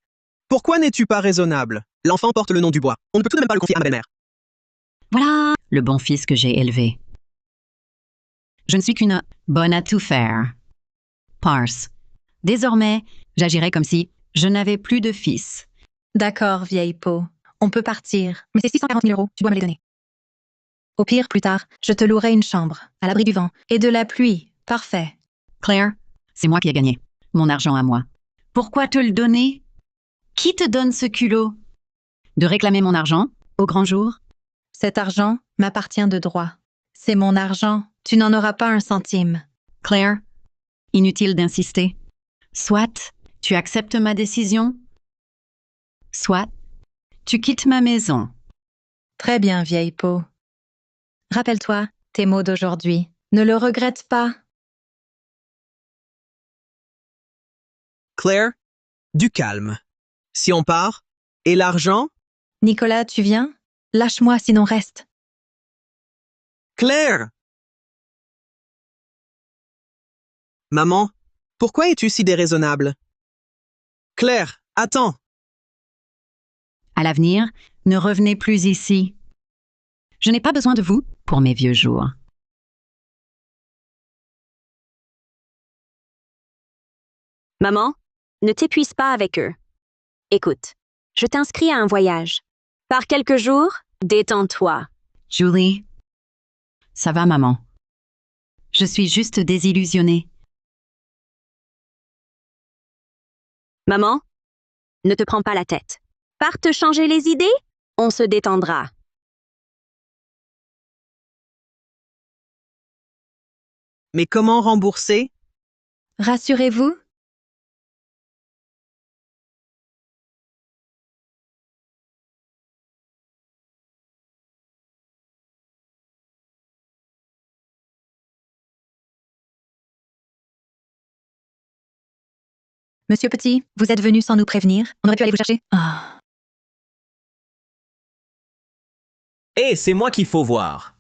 S4: Pourquoi n'es-tu pas raisonnable? L'enfant porte le nom du bois. On ne peut tout de même pas le confier à ma belle-mère.
S2: Voilà le bon fils que j'ai élevé. Je ne suis qu'une bonne à tout faire. Parse. Désormais, j'agirai comme si je n'avais plus de fils.
S1: D'accord, vieille peau. On peut partir. Mais ces 640 000 euros, tu dois me les donner. Au pire, plus tard, je te louerai une chambre, à l'abri du vent et de la pluie. Parfait.
S2: Claire, c'est moi qui ai gagné. Mon argent à moi. Pourquoi te le donner? Qui te donne ce culot? De réclamer mon argent au grand jour?
S1: Cet argent m'appartient de droit. C'est mon argent. Tu n'en auras pas un centime.
S2: Claire, inutile d'insister. Soit tu acceptes ma décision, soit tu quittes ma maison.
S1: Très bien, vieille peau. Rappelle-toi tes mots d'aujourd'hui. Ne le regrette pas.
S4: Claire, du calme. Si on part, et l'argent?
S1: Nicolas, tu viens? Lâche-moi, sinon reste.
S4: Claire! Maman, pourquoi es-tu si déraisonnable? Claire, attends.
S2: À l'avenir, ne revenez plus ici. Je n'ai pas besoin de vous pour mes vieux jours.
S5: Maman, ne t'épuise pas avec eux. Écoute, je t'inscris à un voyage. Par quelques jours, détends-toi.
S2: Julie, ça va, maman. Je suis juste désillusionnée.
S5: Maman, ne te prends pas la tête. Pars te changer les idées, on se détendra.
S4: Mais comment rembourser?
S1: Rassurez-vous, Monsieur Petit, vous êtes venu sans nous prévenir. On aurait pu aller vous chercher. Ah.
S3: Et c'est moi qu'il faut voir.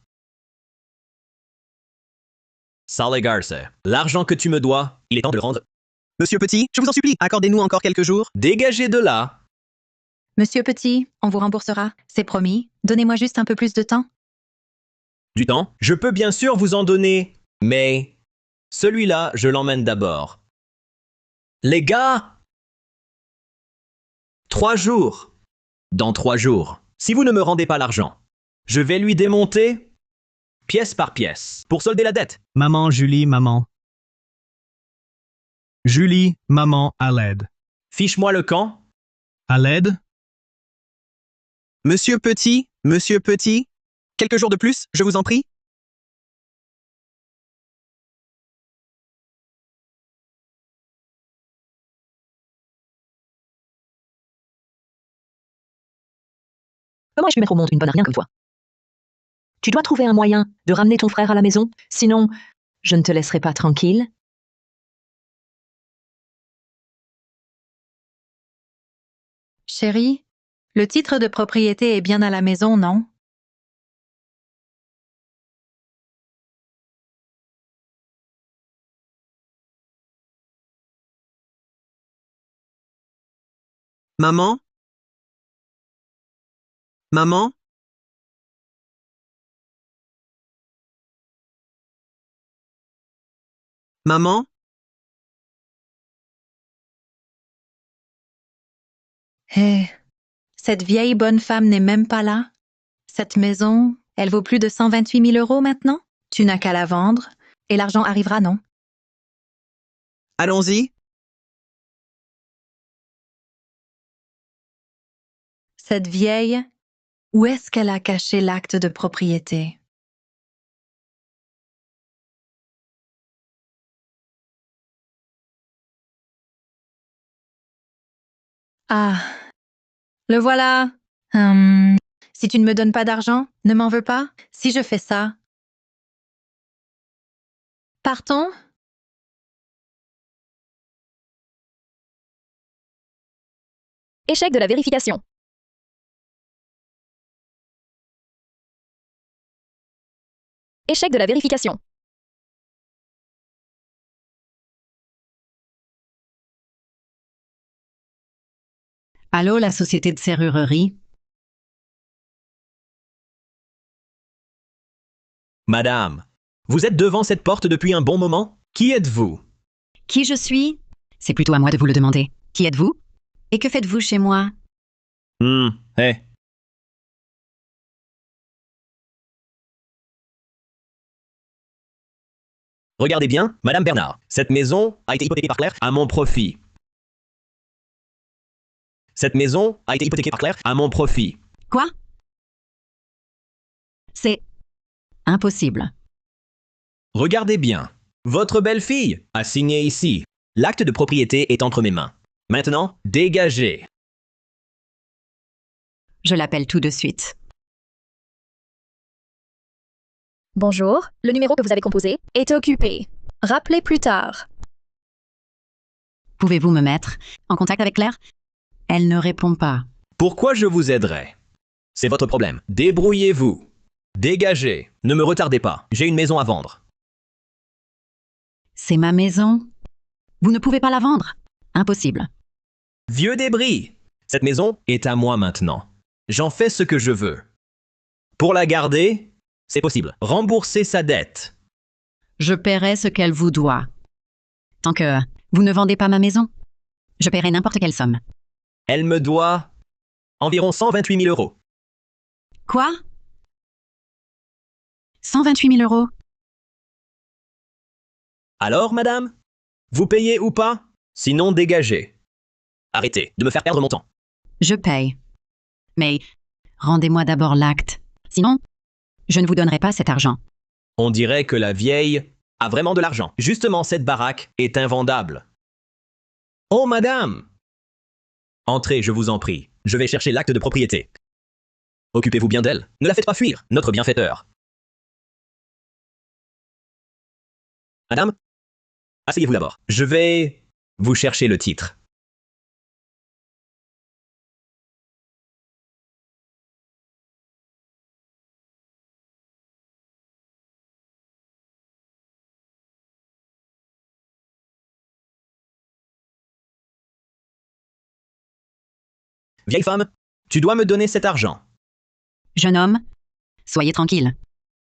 S3: Sale Garce, l'argent que tu me dois, il est temps de le rendre.
S4: Monsieur Petit, je vous en supplie, accordez-nous encore quelques jours.
S3: Dégagez de là.
S1: Monsieur Petit, on vous remboursera. C'est promis. Donnez-moi juste un peu plus de temps.
S3: Du temps, je peux bien sûr vous en donner, mais celui-là, je l'emmène d'abord. Les gars! 3 jours. Dans 3 jours, si vous ne me rendez pas l'argent, je vais lui démonter pièce par pièce pour solder la dette.
S8: Maman, Julie, maman. Julie, maman, à l'aide.
S3: Fiche-moi le camp.
S8: À l'aide?
S4: Monsieur Petit, quelques jours de plus, je vous en prie.
S7: comment ai-je pu mettre au monde une bonne à rien comme toi? Tu dois trouver un moyen de ramener ton frère à la maison, sinon, je ne te laisserai pas tranquille.
S1: Chérie, le titre de propriété est bien à la maison, non?
S4: Maman? Maman? Maman?
S1: Hé, cette vieille bonne femme n'est même pas là. Cette maison, elle vaut plus de 128 000 € maintenant. Tu n'as qu'à la vendre et l'argent arrivera, non?
S4: Allons-y.
S1: Cette vieille, où est-ce qu'elle a caché l'acte de propriété? Ah, le voilà. Si tu ne me donnes pas d'argent, ne m'en veux pas. Si je fais ça. Partons?
S5: Échec de la vérification. Échec de la vérification.
S2: Allô, la société de serrurerie?
S3: Madame, vous êtes devant cette porte depuis un bon moment? Qui êtes-vous?
S2: Qui je suis? C'est plutôt à moi de vous le demander. Qui êtes-vous? Et que faites-vous chez moi?
S3: Eh. Regardez bien, Madame Bernard, cette maison a été hypothéquée par Claire à mon profit. Cette maison a été hypothéquée par Claire à mon profit.
S2: Quoi? C'est impossible.
S3: Regardez bien. Votre belle-fille a signé ici. L'acte de propriété est entre mes mains. Maintenant, dégagez.
S2: Je l'appelle tout de suite.
S5: Bonjour, le numéro que vous avez composé est occupé. Rappelez plus tard.
S2: Pouvez-vous me mettre en contact avec Claire? Elle ne répond pas.
S3: Pourquoi je vous aiderai? C'est votre problème. Débrouillez-vous. Dégagez. Ne me retardez pas. J'ai une maison à vendre.
S2: C'est ma maison. Vous ne pouvez pas la vendre. Impossible.
S3: Vieux débris. Cette maison est à moi maintenant. J'en fais ce que je veux. Pour la garder, c'est possible. Rembourser sa dette.
S2: Je paierai ce qu'elle vous doit. Tant que vous ne vendez pas ma maison, je paierai n'importe quelle somme.
S3: Elle me doit environ 128 000 €.
S2: Quoi? 128 000 €?
S3: Alors, madame? Vous payez ou pas? Sinon, dégagez. Arrêtez de me faire perdre mon temps.
S2: Je paye. Mais rendez-moi d'abord l'acte. Sinon, je ne vous donnerai pas cet argent.
S3: On dirait que la vieille a vraiment de l'argent. Justement, cette baraque est invendable. Oh, madame! Entrez, je vous en prie. Je vais chercher l'acte de propriété. Occupez-vous bien d'elle. Ne la faites pas fuir, notre bienfaiteur. Madame? Asseyez-vous d'abord. Je vais vous chercher le titre. Vieille femme, tu dois me donner cet argent.
S2: Jeune homme, soyez tranquille.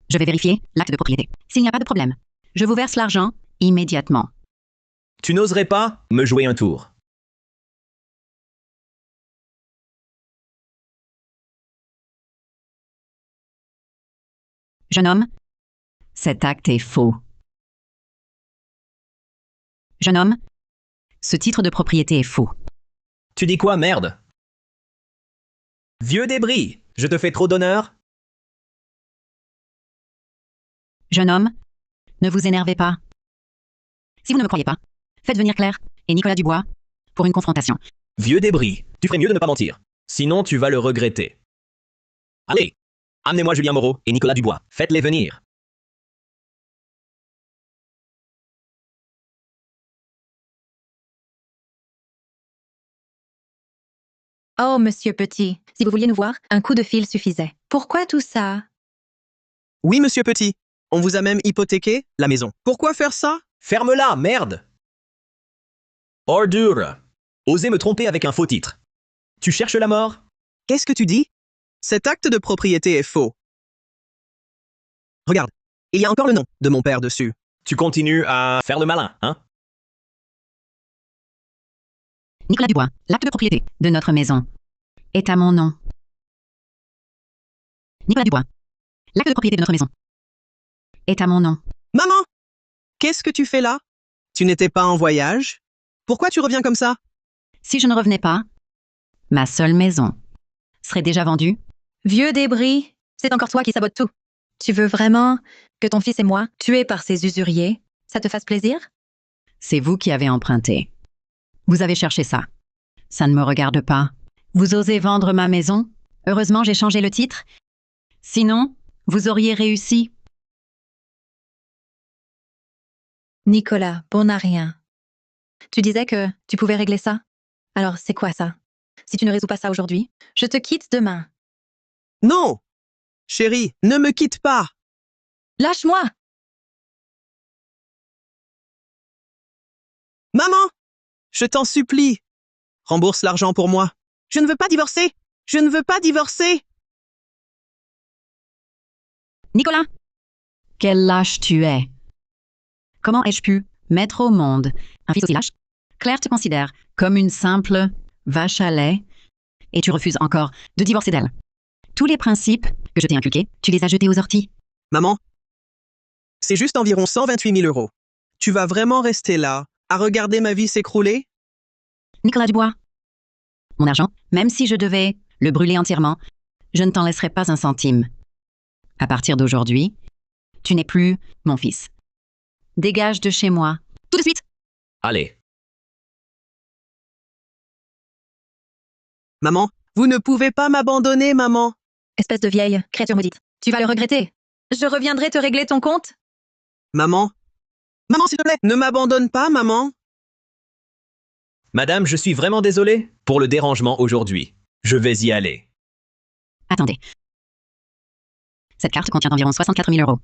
S2: Je vais vérifier l'acte de propriété. S'il n'y a pas de problème, je vous verse l'argent immédiatement.
S3: Tu n'oserais pas me jouer un tour.
S2: Jeune homme, cet acte est faux. Jeune homme, ce titre de propriété est faux.
S3: Tu dis quoi, merde? Vieux débris, je te fais trop d'honneur?
S2: Jeune homme, ne vous énervez pas. Si vous ne me croyez pas, faites venir Claire et Nicolas Dubois pour une confrontation.
S3: Vieux débris, tu ferais mieux de ne pas mentir. Sinon, tu vas le regretter. Allez, amenez-moi Julien Moreau et Nicolas Dubois. Faites-les venir.
S1: Oh, monsieur Petit, si vous vouliez nous voir, un coup de fil suffisait. Pourquoi tout ça?
S4: Oui, monsieur Petit. On vous a même hypothéqué la maison. Pourquoi faire ça?
S3: Ferme-la, merde! Ordure! Osez me tromper avec un faux titre. Tu cherches la mort?
S4: Qu'est-ce que tu dis? Cet acte de propriété est faux. Regarde, il y a encore le nom de mon père dessus.
S3: Tu continues à faire le malin, hein?
S2: Nicolas Dubois, l'acte de propriété de notre maison. est à mon nom. Nicolas Dubois. L'acte de propriété de notre maison est à mon nom.
S4: Maman! Qu'est-ce que tu fais là? Tu n'étais pas en voyage? Pourquoi tu reviens comme ça?
S2: Si je ne revenais pas, ma seule maison serait déjà vendue.
S1: Vieux débris, c'est encore toi qui sabote tout. Tu veux vraiment que ton fils et moi, tués par ces usuriers, ça te fasse plaisir?
S2: C'est vous qui avez emprunté. Vous avez cherché ça. Ça ne me regarde pas. Vous osez vendre ma maison? Heureusement, j'ai changé le titre. Sinon, vous auriez réussi.
S1: Nicolas, bon n'a rien. Tu disais que tu pouvais régler ça? Alors, c'est quoi ça? Si tu ne résous pas ça aujourd'hui, je te quitte demain.
S4: Non! Chérie, ne me quitte pas!
S1: Lâche-moi!
S4: Maman! Je t'en supplie! Rembourse l'argent pour moi. Je ne veux pas divorcer! Je ne veux pas divorcer!
S2: Nicolas! Quel lâche tu es! Comment ai-je pu mettre au monde un fils aussi lâche? Claire te considère comme une simple vache à lait et tu refuses encore de divorcer d'elle. Tous les principes que je t'ai inculqués, tu les as jetés aux orties.
S4: Maman, c'est juste environ 128 000 euros. Tu vas vraiment rester là, à regarder ma vie s'écrouler?
S2: Nicolas Dubois, mon argent, même si je devais le brûler entièrement, je ne t'en laisserai pas un centime. À partir d'aujourd'hui, tu n'es plus mon fils. Dégage de chez moi, tout de suite!
S3: Allez.
S4: Maman, vous ne pouvez pas m'abandonner, maman!
S1: Espèce de vieille créature maudite. Tu vas le regretter. Je reviendrai te régler ton compte.
S4: Maman? Maman, s'il te plaît, ne m'abandonne pas, maman!
S3: Madame, je suis vraiment désolé pour le dérangement aujourd'hui. Je vais y aller.
S2: Attendez. Cette carte contient environ 64 000 euros.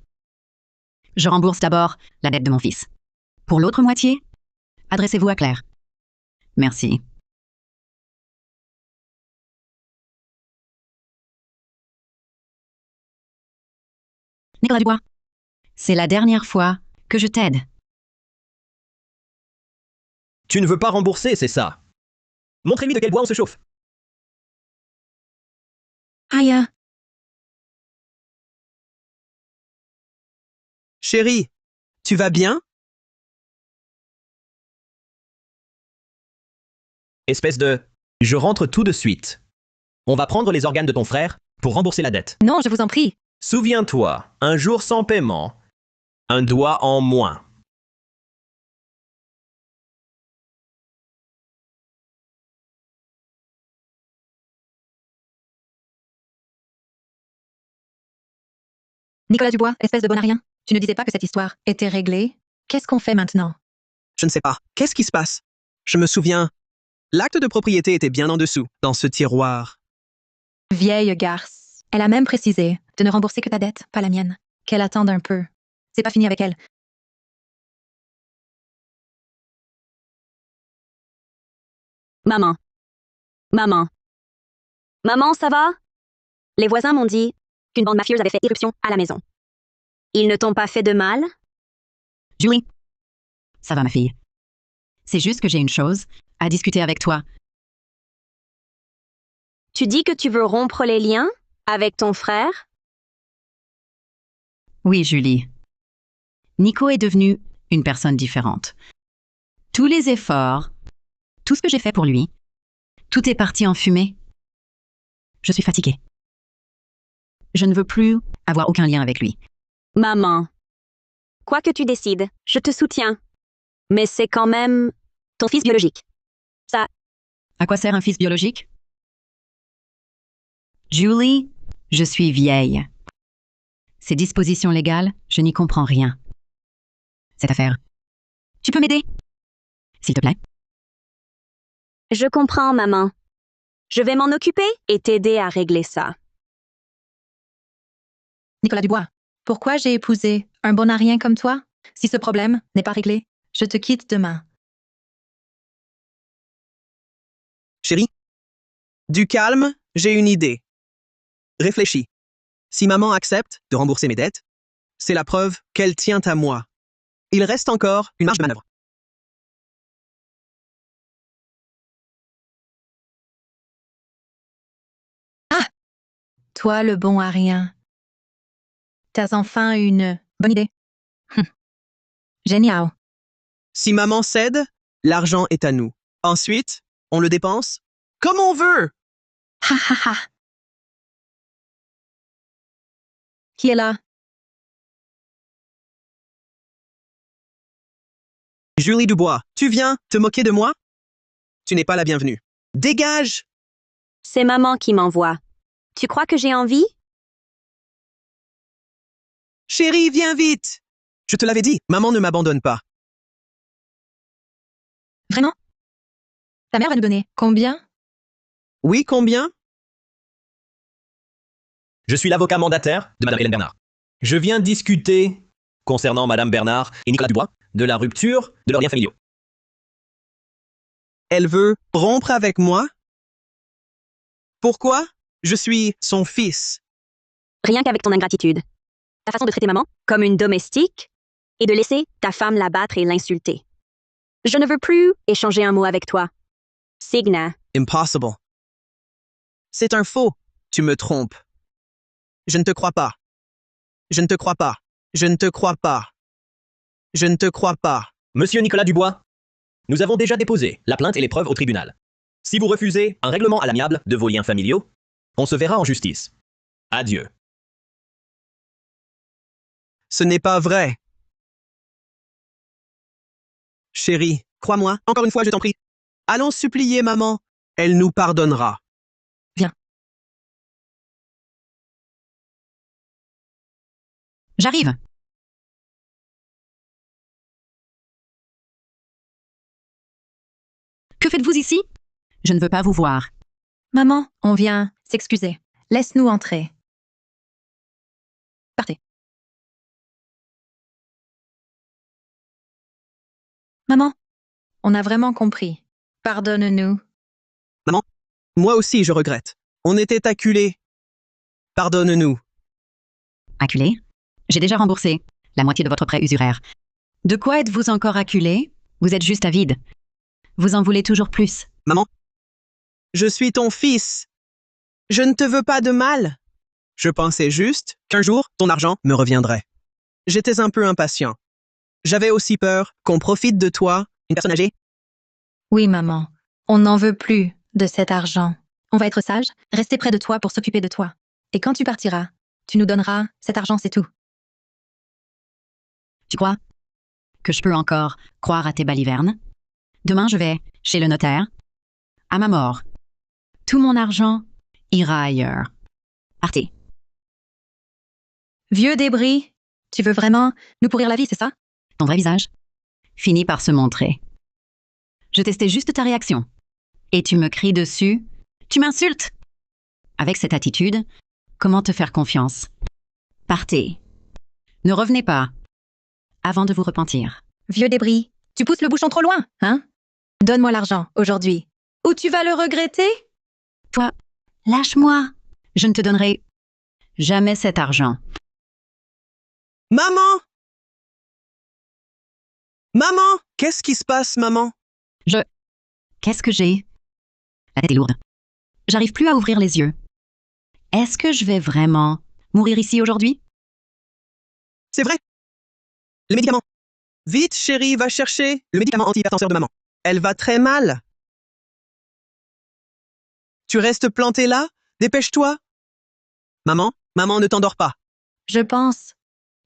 S2: Je rembourse d'abord la dette de mon fils. Pour l'autre moitié, adressez-vous à Claire. Merci. Nicolas Dubois, c'est la dernière fois que je t'aide.
S3: Tu ne veux pas rembourser, c'est ça? Montrez-lui de quel bois on se chauffe.
S1: Aïe.
S4: Chérie, tu vas bien?
S3: Espèce de... Je rentre tout de suite. On va prendre les organes de ton frère pour rembourser la dette.
S1: Non, je vous en prie.
S3: Souviens-toi, un jour sans paiement, un doigt en moins.
S1: Nicolas Dubois, espèce de bon à rien. Tu ne disais pas que cette histoire était réglée. Qu'est-ce qu'on fait maintenant?
S4: Je ne sais pas. Qu'est-ce qui se passe? Je me souviens. L'acte de propriété était bien en dessous, dans ce tiroir.
S1: Vieille garce. Elle a même précisé de ne rembourser que ta dette, pas la mienne. Qu'elle attende un peu. C'est pas fini avec elle.
S5: Maman. Maman. Maman, ça va? Les voisins m'ont dit qu'une bande mafieuse avait fait irruption à la maison. Ils ne t'ont pas fait de mal?
S2: Julie, ça va ma fille. C'est juste que j'ai une chose à discuter avec toi.
S5: Tu dis que tu veux rompre les liens avec ton frère?
S2: Oui, Julie. Nico est devenu une personne différente. Tous les efforts, tout ce que j'ai fait pour lui, tout est parti en fumée. Je suis fatiguée. Je ne veux plus avoir aucun lien avec lui.
S5: Maman. Quoi que tu décides, je te soutiens. Mais c'est quand même ton fils biologique. Ça,
S2: À quoi sert un fils biologique? Julie, je suis vieille. Ces dispositions légales, je n'y comprends rien. Cette affaire. Tu peux m'aider? S'il te plaît?
S5: je comprends, maman. Je vais m'en occuper et t'aider à régler ça.
S1: Nicolas Dubois, pourquoi j'ai épousé un bon à rien comme toi? Si ce problème n'est pas réglé, je te quitte demain.
S4: Chérie? Du calme, j'ai une idée. Réfléchis. Si maman accepte de rembourser mes dettes, c'est la preuve qu'elle tient à moi. Il reste encore une marge de manœuvre.
S1: Toi, le bon à rien. T'as enfin une bonne idée. Génial.
S4: Si maman cède, l'argent est à nous. Ensuite, on le dépense comme on veut.
S1: Ha ha ha. Qui est là?
S4: Julie Dubois, tu viens te moquer de moi? Tu n'es pas la bienvenue. Dégage!
S5: C'est maman qui m'envoie. Tu crois que j'ai envie?
S4: Chérie, viens vite! Je te l'avais dit, maman ne m'abandonne pas.
S1: Vraiment? Ta mère va nous donner combien?
S4: Oui, combien?
S3: Je suis l'avocat mandataire de Madame Hélène Bernard. Je viens discuter, concernant Madame Bernard et Nicolas Dubois, de la rupture de leurs liens familiaux.
S4: Elle veut rompre avec moi? Pourquoi? Je suis son fils.
S5: Rien qu'avec ton ingratitude. Ta façon de traiter maman comme une domestique et de laisser ta femme la battre et l'insulter. Je ne veux plus échanger un mot avec toi. Signa.
S4: Impossible. C'est un faux. Tu me trompes. Je ne te crois pas. Je ne te crois pas. Je ne te crois pas. Je ne te crois pas.
S3: Monsieur Nicolas Dubois, nous avons déjà déposé la plainte et les preuves au tribunal. Si vous refusez un règlement à l'amiable de vos liens familiaux, on se verra en justice. Adieu.
S4: Ce n'est pas vrai. Chérie, crois-moi, encore une fois, je t'en prie. Allons supplier maman. Elle nous pardonnera.
S2: J'arrive. Que faites-vous ici? Je ne veux pas vous voir.
S1: Maman, on vient s'excuser. Laisse-nous entrer. Partez. Maman, on a vraiment compris. Pardonne-nous.
S4: Moi aussi, je regrette. On était acculés. Pardonne-nous.
S2: Acculé? J'ai déjà remboursé la moitié de votre prêt usuraire. De quoi êtes-vous encore acculé? Vous êtes juste avide. Vous en voulez toujours plus.
S4: Maman, je suis ton fils. Je ne te veux pas de mal. Je pensais juste qu'un jour, ton argent me reviendrait. J'étais un peu impatient. J'avais aussi peur qu'on profite de toi, une personne âgée.
S1: Oui, maman. On n'en veut plus de cet argent. On va être sage, rester près de toi pour s'occuper de toi. Et quand tu partiras, tu nous donneras cet argent, c'est tout.
S2: Tu crois que je peux encore croire à tes balivernes? Demain, je vais chez le notaire. À ma mort, tout mon argent ira ailleurs. Partez.
S1: Vieux débris, tu veux vraiment nous pourrir la vie, c'est ça?
S2: Ton vrai visage finit par se montrer. Je testais juste ta réaction. Et tu me cries dessus. Tu m'insultes. Avec cette attitude, comment te faire confiance? Partez. Ne revenez pas avant de vous repentir.
S1: Vieux débris, tu pousses le bouchon trop loin, hein? Donne-moi l'argent, aujourd'hui. Ou tu vas le regretter?
S2: Toi, lâche-moi. Je ne te donnerai jamais cet argent.
S4: Maman! Maman! Qu'est-ce qui se passe, maman?
S2: Qu'est-ce que j'ai? La tête est lourde. J'arrive plus à ouvrir les yeux. Est-ce que je vais vraiment mourir ici aujourd'hui?
S4: C'est vrai. Les médicaments. Vite, chérie, va chercher le médicament antihypertenseur de maman. Elle va très mal. Tu restes planté là? Dépêche-toi. Maman, maman, ne t'endors pas.
S1: Je pense.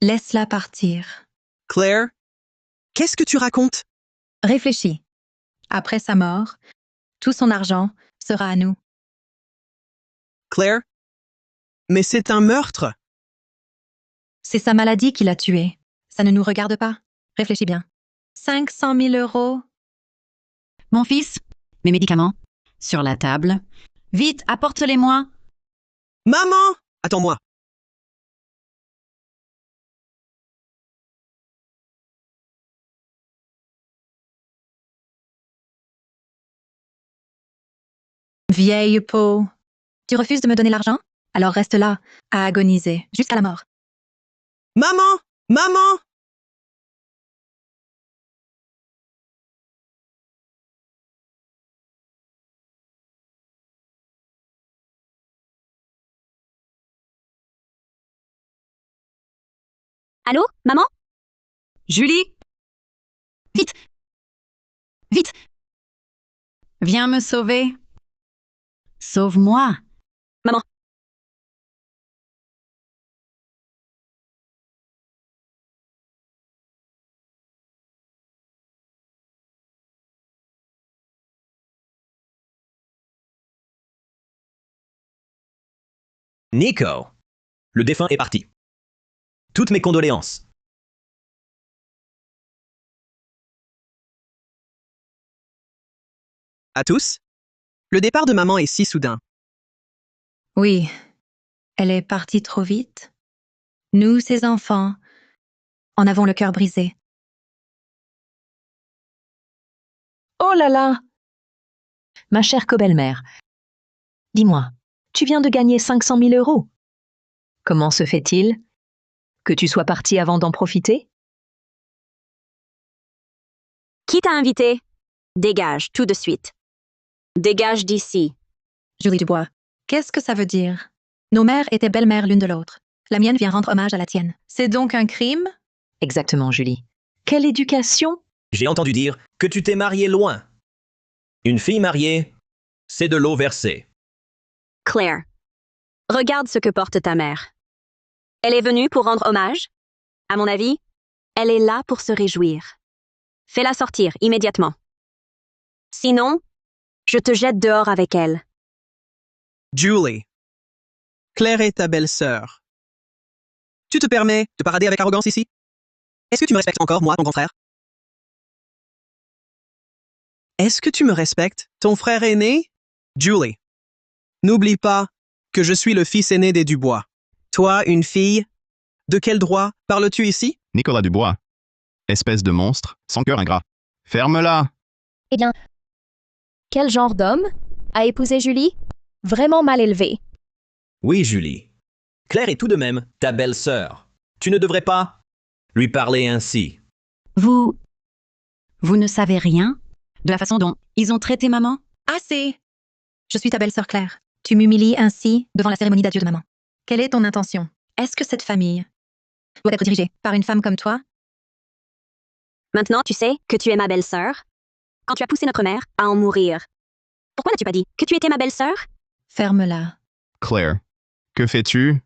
S1: Laisse-la partir.
S4: Claire, qu'est-ce que tu racontes?
S1: Réfléchis. Après sa mort, tout son argent sera à nous.
S4: Claire? Mais c'est un meurtre.
S1: C'est sa maladie qui l'a tué. Ça ne nous regarde pas. Réfléchis bien. 500 000 euros.
S2: Mon fils, mes médicaments, sur la table. Vite, apporte-les-moi.
S4: Maman! Attends-moi.
S1: Vieille peau. Tu refuses de me donner l'argent? Alors reste là, à agoniser, jusqu'à la mort.
S4: Maman! Maman!
S5: Allô, maman?
S2: Julie,
S5: Vite! Vite!
S2: viens me sauver. Sauve-moi.
S5: Maman.
S3: Nico, le défunt est parti. Toutes mes condoléances.
S4: À tous? Le départ de maman est si soudain.
S1: Oui, elle est partie trop vite. Nous, ses enfants, en avons le cœur brisé.
S7: Oh là là! Ma chère co-belle-mère, dis-moi, tu viens de gagner 500 000 euros. Comment se fait-il que tu sois partie avant d'en profiter?
S5: Qui t'a invité? Dégage, tout de suite. Dégage d'ici.
S1: Julie Dubois, qu'est-ce que ça veut dire? Nos mères étaient belles-mères l'une de l'autre. La mienne vient rendre hommage à la tienne. C'est donc un crime?
S7: Exactement, Julie. Quelle éducation?
S3: J'ai entendu dire que tu t'es mariée loin. Une fille mariée, c'est de l'eau versée.
S5: Claire, regarde ce que porte ta mère. Elle est venue pour rendre hommage? À mon avis, elle est là pour se réjouir. Fais-la sortir immédiatement. Sinon, je te jette dehors avec elle.
S4: Julie. Claire est ta belle-sœur. Tu te permets de parader avec arrogance ici? Est-ce que tu me respectes encore, moi, ton grand frère? Est-ce que tu me respectes, ton frère aîné? Julie. N'oublie pas que je suis le fils aîné des Dubois. Toi, une fille, de quel droit parles-tu ici?
S6: Nicolas Dubois. Espèce de monstre, sans cœur ingrat. Ferme-la!
S10: Eh bien, quel genre d'homme a épousé Julie? Vraiment mal élevé.
S3: Oui, Julie. Claire est tout de même ta belle-sœur. Tu ne devrais pas lui parler ainsi.
S2: Vous ne savez rien de la façon dont ils ont traité maman?
S1: Assez! Je suis ta belle-sœur Claire. Tu m'humilies ainsi devant la cérémonie d'adieu de maman. Quelle est ton intention? Est-ce que cette famille doit être dirigée par une femme comme toi?
S5: Maintenant, tu sais que tu es ma belle-sœur. Quand tu as poussé notre mère à en mourir. Pourquoi n'as-tu pas dit que tu étais ma belle-sœur?
S1: Ferme-la.
S6: Claire, que fais-tu?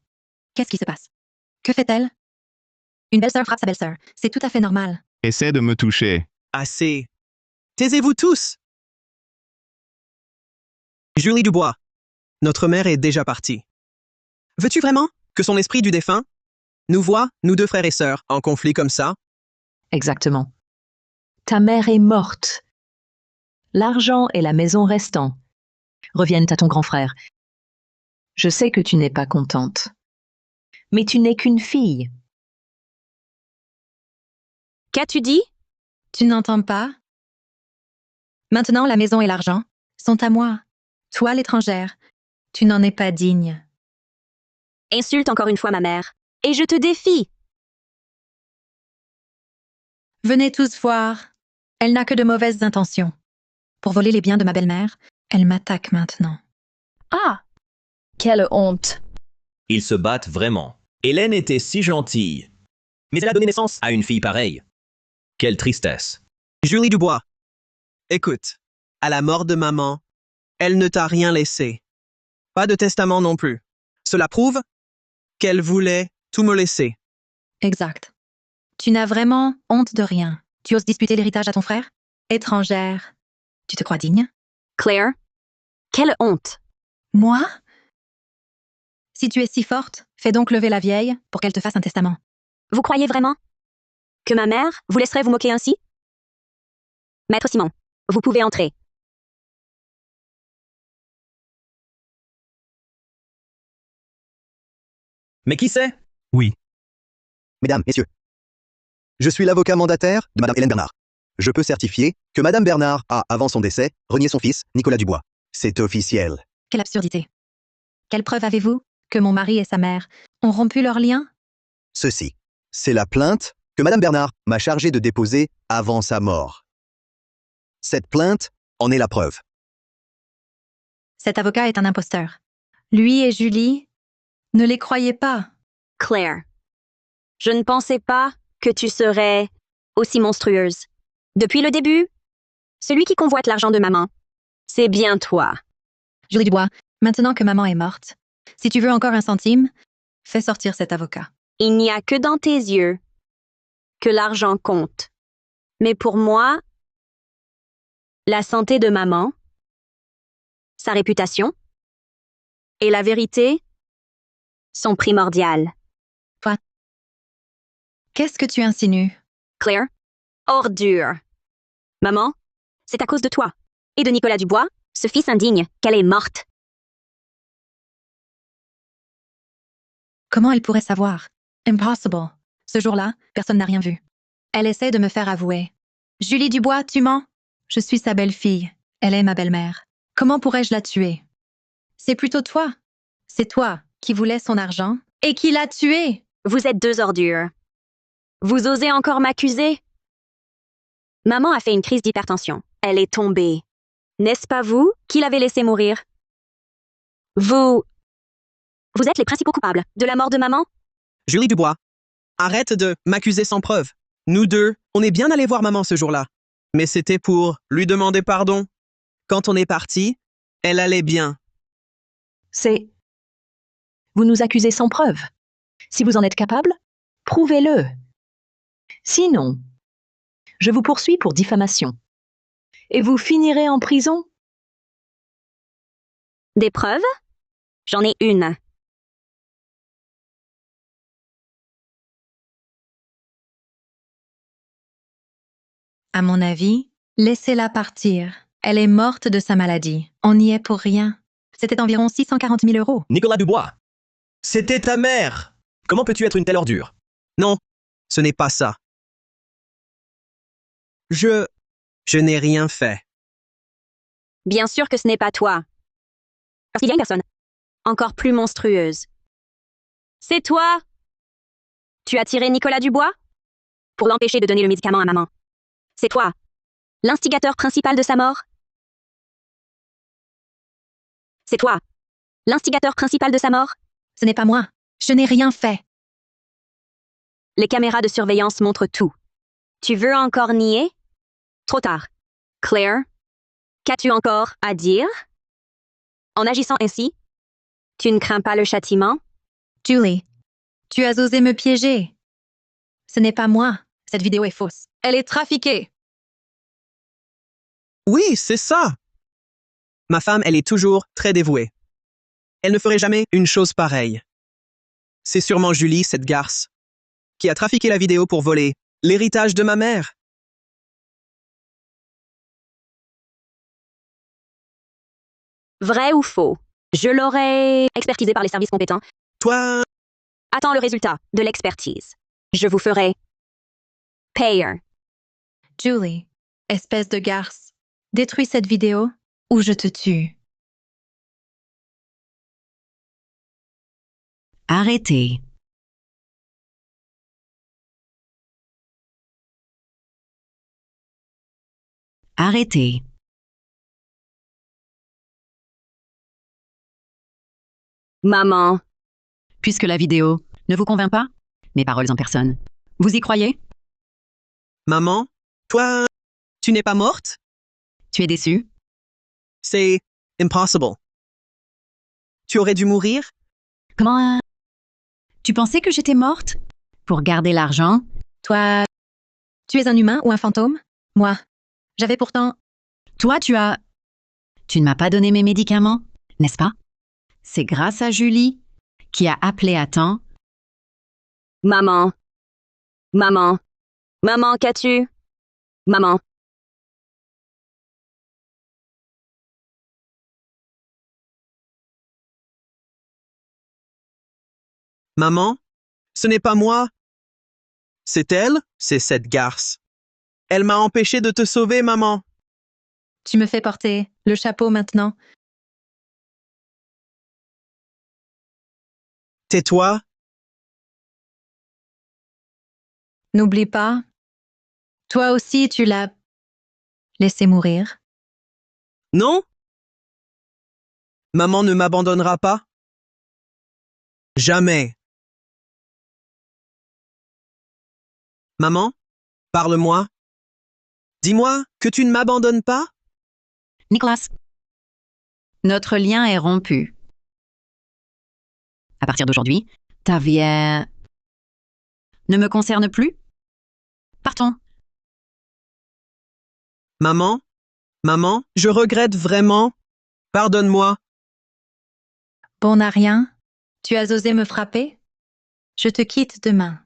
S1: Qu'est-ce qui se passe? Que fait-elle? Une belle-sœur frappe sa belle-sœur. C'est tout à fait normal.
S6: Essaie de me toucher.
S4: Assez. Taisez-vous tous. Julie Dubois. Notre mère est déjà partie. Veux-tu vraiment que son esprit du défunt nous voit, nous deux frères et sœurs, en conflit comme ça?
S7: Exactement. Ta mère est morte. L'argent et la maison restant reviennent à ton grand frère. Je sais que tu n'es pas contente. Mais tu n'es qu'une fille.
S5: Qu'as-tu dit?
S1: Tu n'entends pas? Maintenant, la maison et l'argent sont à moi. Toi, l'étrangère, tu n'en es pas digne.
S5: Insulte encore une fois ma mère. Et je te défie.
S1: Venez tous voir. Elle n'a que de mauvaises intentions. Pour voler les biens de ma belle-mère, elle m'attaque maintenant.
S10: Ah! Quelle honte!
S3: Ils se battent vraiment. Hélène était si gentille. Mais elle a donné naissance à une fille pareille. Quelle tristesse.
S4: Julie Dubois. Écoute, à la mort de maman, elle ne t'a rien laissé. Pas de testament non plus. Cela prouve qu'elle voulait tout me laisser.
S1: Exact. Tu n'as vraiment honte de rien. Tu oses disputer l'héritage à ton frère? Étrangère. Tu te crois digne?
S5: Claire, quelle honte.
S1: Moi? Si tu es si forte, fais donc lever la vieille pour qu'elle te fasse un testament.
S5: Vous croyez vraiment que ma mère vous laisserait vous moquer ainsi? Maître Simon, vous pouvez entrer.
S3: Mais qui c'est?
S8: Oui.
S11: Mesdames, Messieurs, je suis l'avocat mandataire de Madame Hélène Bernard. Je peux certifier que Madame Bernard a, avant son décès, renié son fils, Nicolas Dubois. C'est officiel.
S1: Quelle absurdité. Quelle preuve avez-vous que mon mari et sa mère ont rompu leur lien?
S11: Ceci, c'est la plainte que Madame Bernard m'a chargé de déposer avant sa mort. Cette plainte en est la preuve.
S1: Cet avocat est un imposteur. Lui et Julie, ne les croyez pas.
S5: Claire, Je ne pensais pas que tu serais aussi monstrueuse. Depuis le début, celui qui convoite l'argent de maman, c'est bien toi.
S1: Julie Dubois, maintenant que maman est morte, si tu veux encore un centime, fais sortir cet avocat.
S5: Il n'y a que dans tes yeux que l'argent compte. Mais pour moi, la santé de maman, sa réputation et la vérité sont primordiales.
S1: Qu'est-ce que tu insinues?
S5: Claire? Ordure. Maman, c'est à cause de toi et de Nicolas Dubois, ce fils indigne, qu'elle est morte.
S1: Comment elle pourrait savoir? Impossible. Ce jour-là, personne n'a rien vu. Elle essaie de me faire avouer. Julie Dubois, tu mens? Je suis sa belle-fille. Elle est ma belle-mère. Comment pourrais-je la tuer? C'est plutôt toi. C'est toi qui voulais son argent et qui l'a tué.
S5: Vous êtes deux ordures. Vous osez encore m'accuser? Maman a fait une crise d'hypertension. Elle est tombée. N'est-ce pas vous qui l'avez laissée mourir? Vous êtes les principaux coupables de la mort de maman?
S4: Julie Dubois, arrête de m'accuser sans preuve. Nous deux, on est bien allés voir maman ce jour-là. Mais c'était pour lui demander pardon. Quand on est parti, elle allait bien.
S7: C'est... Vous nous accusez sans preuve. Si vous en êtes capable, prouvez-le. Sinon, je vous poursuis pour diffamation. Et vous finirez en prison.
S5: Des preuves? J'en ai une.
S1: À mon avis, laissez-la partir. Elle est morte de sa maladie. On n'y est pour rien. C'était environ 640 000 euros.
S3: Nicolas Dubois, c'était ta mère. Comment peux-tu être une telle ordure?
S4: Non, ce n'est pas ça. Je n'ai rien fait.
S5: Bien sûr que ce n'est pas toi. Parce qu'il y a une personne encore plus monstrueuse. C'est toi! Tu as tiré Nicolas Dubois? Pour l'empêcher de donner le médicament à maman. C'est toi, l'instigateur principal de sa mort? C'est toi, l'instigateur principal de sa mort?
S1: Ce n'est pas moi. Je n'ai rien fait.
S5: Les caméras de surveillance montrent tout. Tu veux encore nier? Trop tard. Claire, qu'as-tu encore à dire? En agissant ainsi, tu ne crains pas le châtiment?
S1: Julie, tu as osé me piéger. Ce n'est pas moi. Cette vidéo est fausse. Elle est trafiquée.
S4: Oui, c'est ça. Ma femme, elle est toujours très dévouée. Elle ne ferait jamais une chose pareille. C'est sûrement Julie, cette garce, qui a trafiqué la vidéo pour voler l'héritage de ma mère.
S5: Vrai ou faux? Je l'aurais expertisé par les services compétents.
S4: Toi,
S5: Attends le résultat de l'expertise. Je vous ferai payer.
S1: Julie, espèce de garce, détruis cette vidéo ou je te tue.
S2: Arrêtez. Arrêtez.
S5: Maman,
S2: Puisque la vidéo ne vous convainc pas, mes paroles en personne. Vous y croyez?
S4: maman, toi, tu n'es pas morte?
S2: Tu es déçu?
S4: C'est impossible. Tu aurais dû mourir?
S2: Comment? Tu pensais que j'étais morte? Pour garder l'argent?
S1: Toi, tu es un humain ou un fantôme? Moi, j'avais pourtant...
S2: Toi, tu ne m'as pas donné mes médicaments, n'est-ce pas? C'est grâce à Julie, qui a appelé à temps.
S5: maman, qu'as-tu? Maman,
S4: Maman, ce n'est pas moi. C'est elle, c'est cette garce. Elle m'a empêché de te sauver, maman.
S1: Tu me fais porter le chapeau maintenant.
S4: Tais-toi.
S1: N'oublie pas, toi aussi tu l'as laissé mourir.
S4: Non? Maman ne m'abandonnera pas? Jamais. Maman, parle-moi. Dis-moi que tu ne m'abandonnes pas.
S2: Nicolas, notre lien est rompu. À partir d'aujourd'hui, ta vie ne me concerne plus. Partons.
S4: Maman, maman, je regrette vraiment. Pardonne-moi.
S1: Bon à rien. Tu as osé me frapper? Je te quitte demain.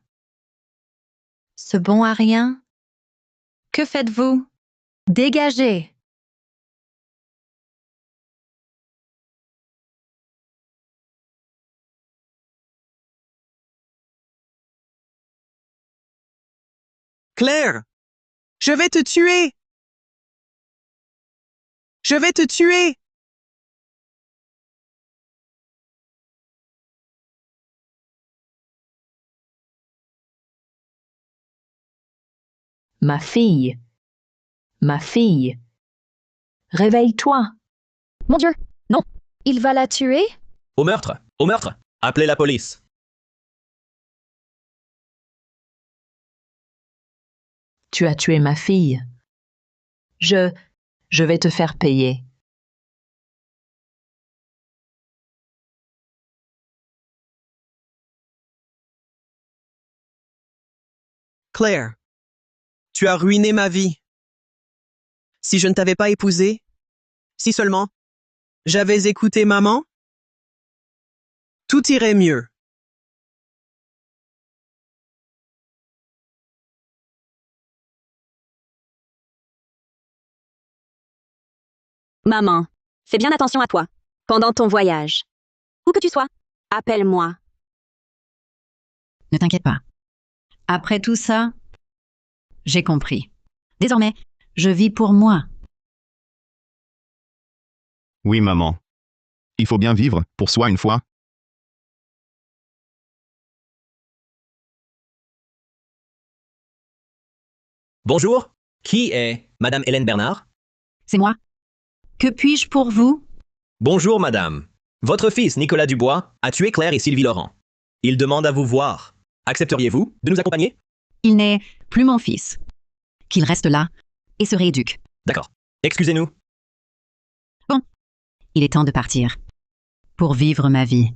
S1: Ce bon à rien? Que faites-vous? Dégagez!
S4: Claire, je vais te tuer. Je vais te tuer.
S7: Ma fille. Ma fille. Réveille-toi.
S10: Mon Dieu, non. Il va la tuer?
S3: Au meurtre! Au meurtre! Appelez la police!
S7: Tu as tué ma fille. Je vais te faire payer.
S4: Claire, tu as ruiné ma vie. Si je ne t'avais pas épousée, si seulement j'avais écouté maman, tout irait mieux.
S5: Maman, fais bien attention à toi. Pendant ton voyage. Où que tu sois, appelle-moi.
S2: Ne t'inquiète pas. Après tout ça, j'ai compris. Désormais, je vis pour moi.
S6: Oui, maman. Il faut bien vivre pour soi une fois.
S3: Bonjour, qui est Madame Hélène Bernard?
S2: C'est moi. Que puis-je pour vous?
S3: Bonjour, madame. Votre fils, Nicolas Dubois, a tué Claire et Sylvie Laurent. Il demande à vous voir. Accepteriez-vous de nous accompagner?
S2: Il n'est plus mon fils. Qu'il reste là et se rééduque.
S3: D'accord. Excusez-nous.
S2: Il est temps de partir. Pour vivre ma vie.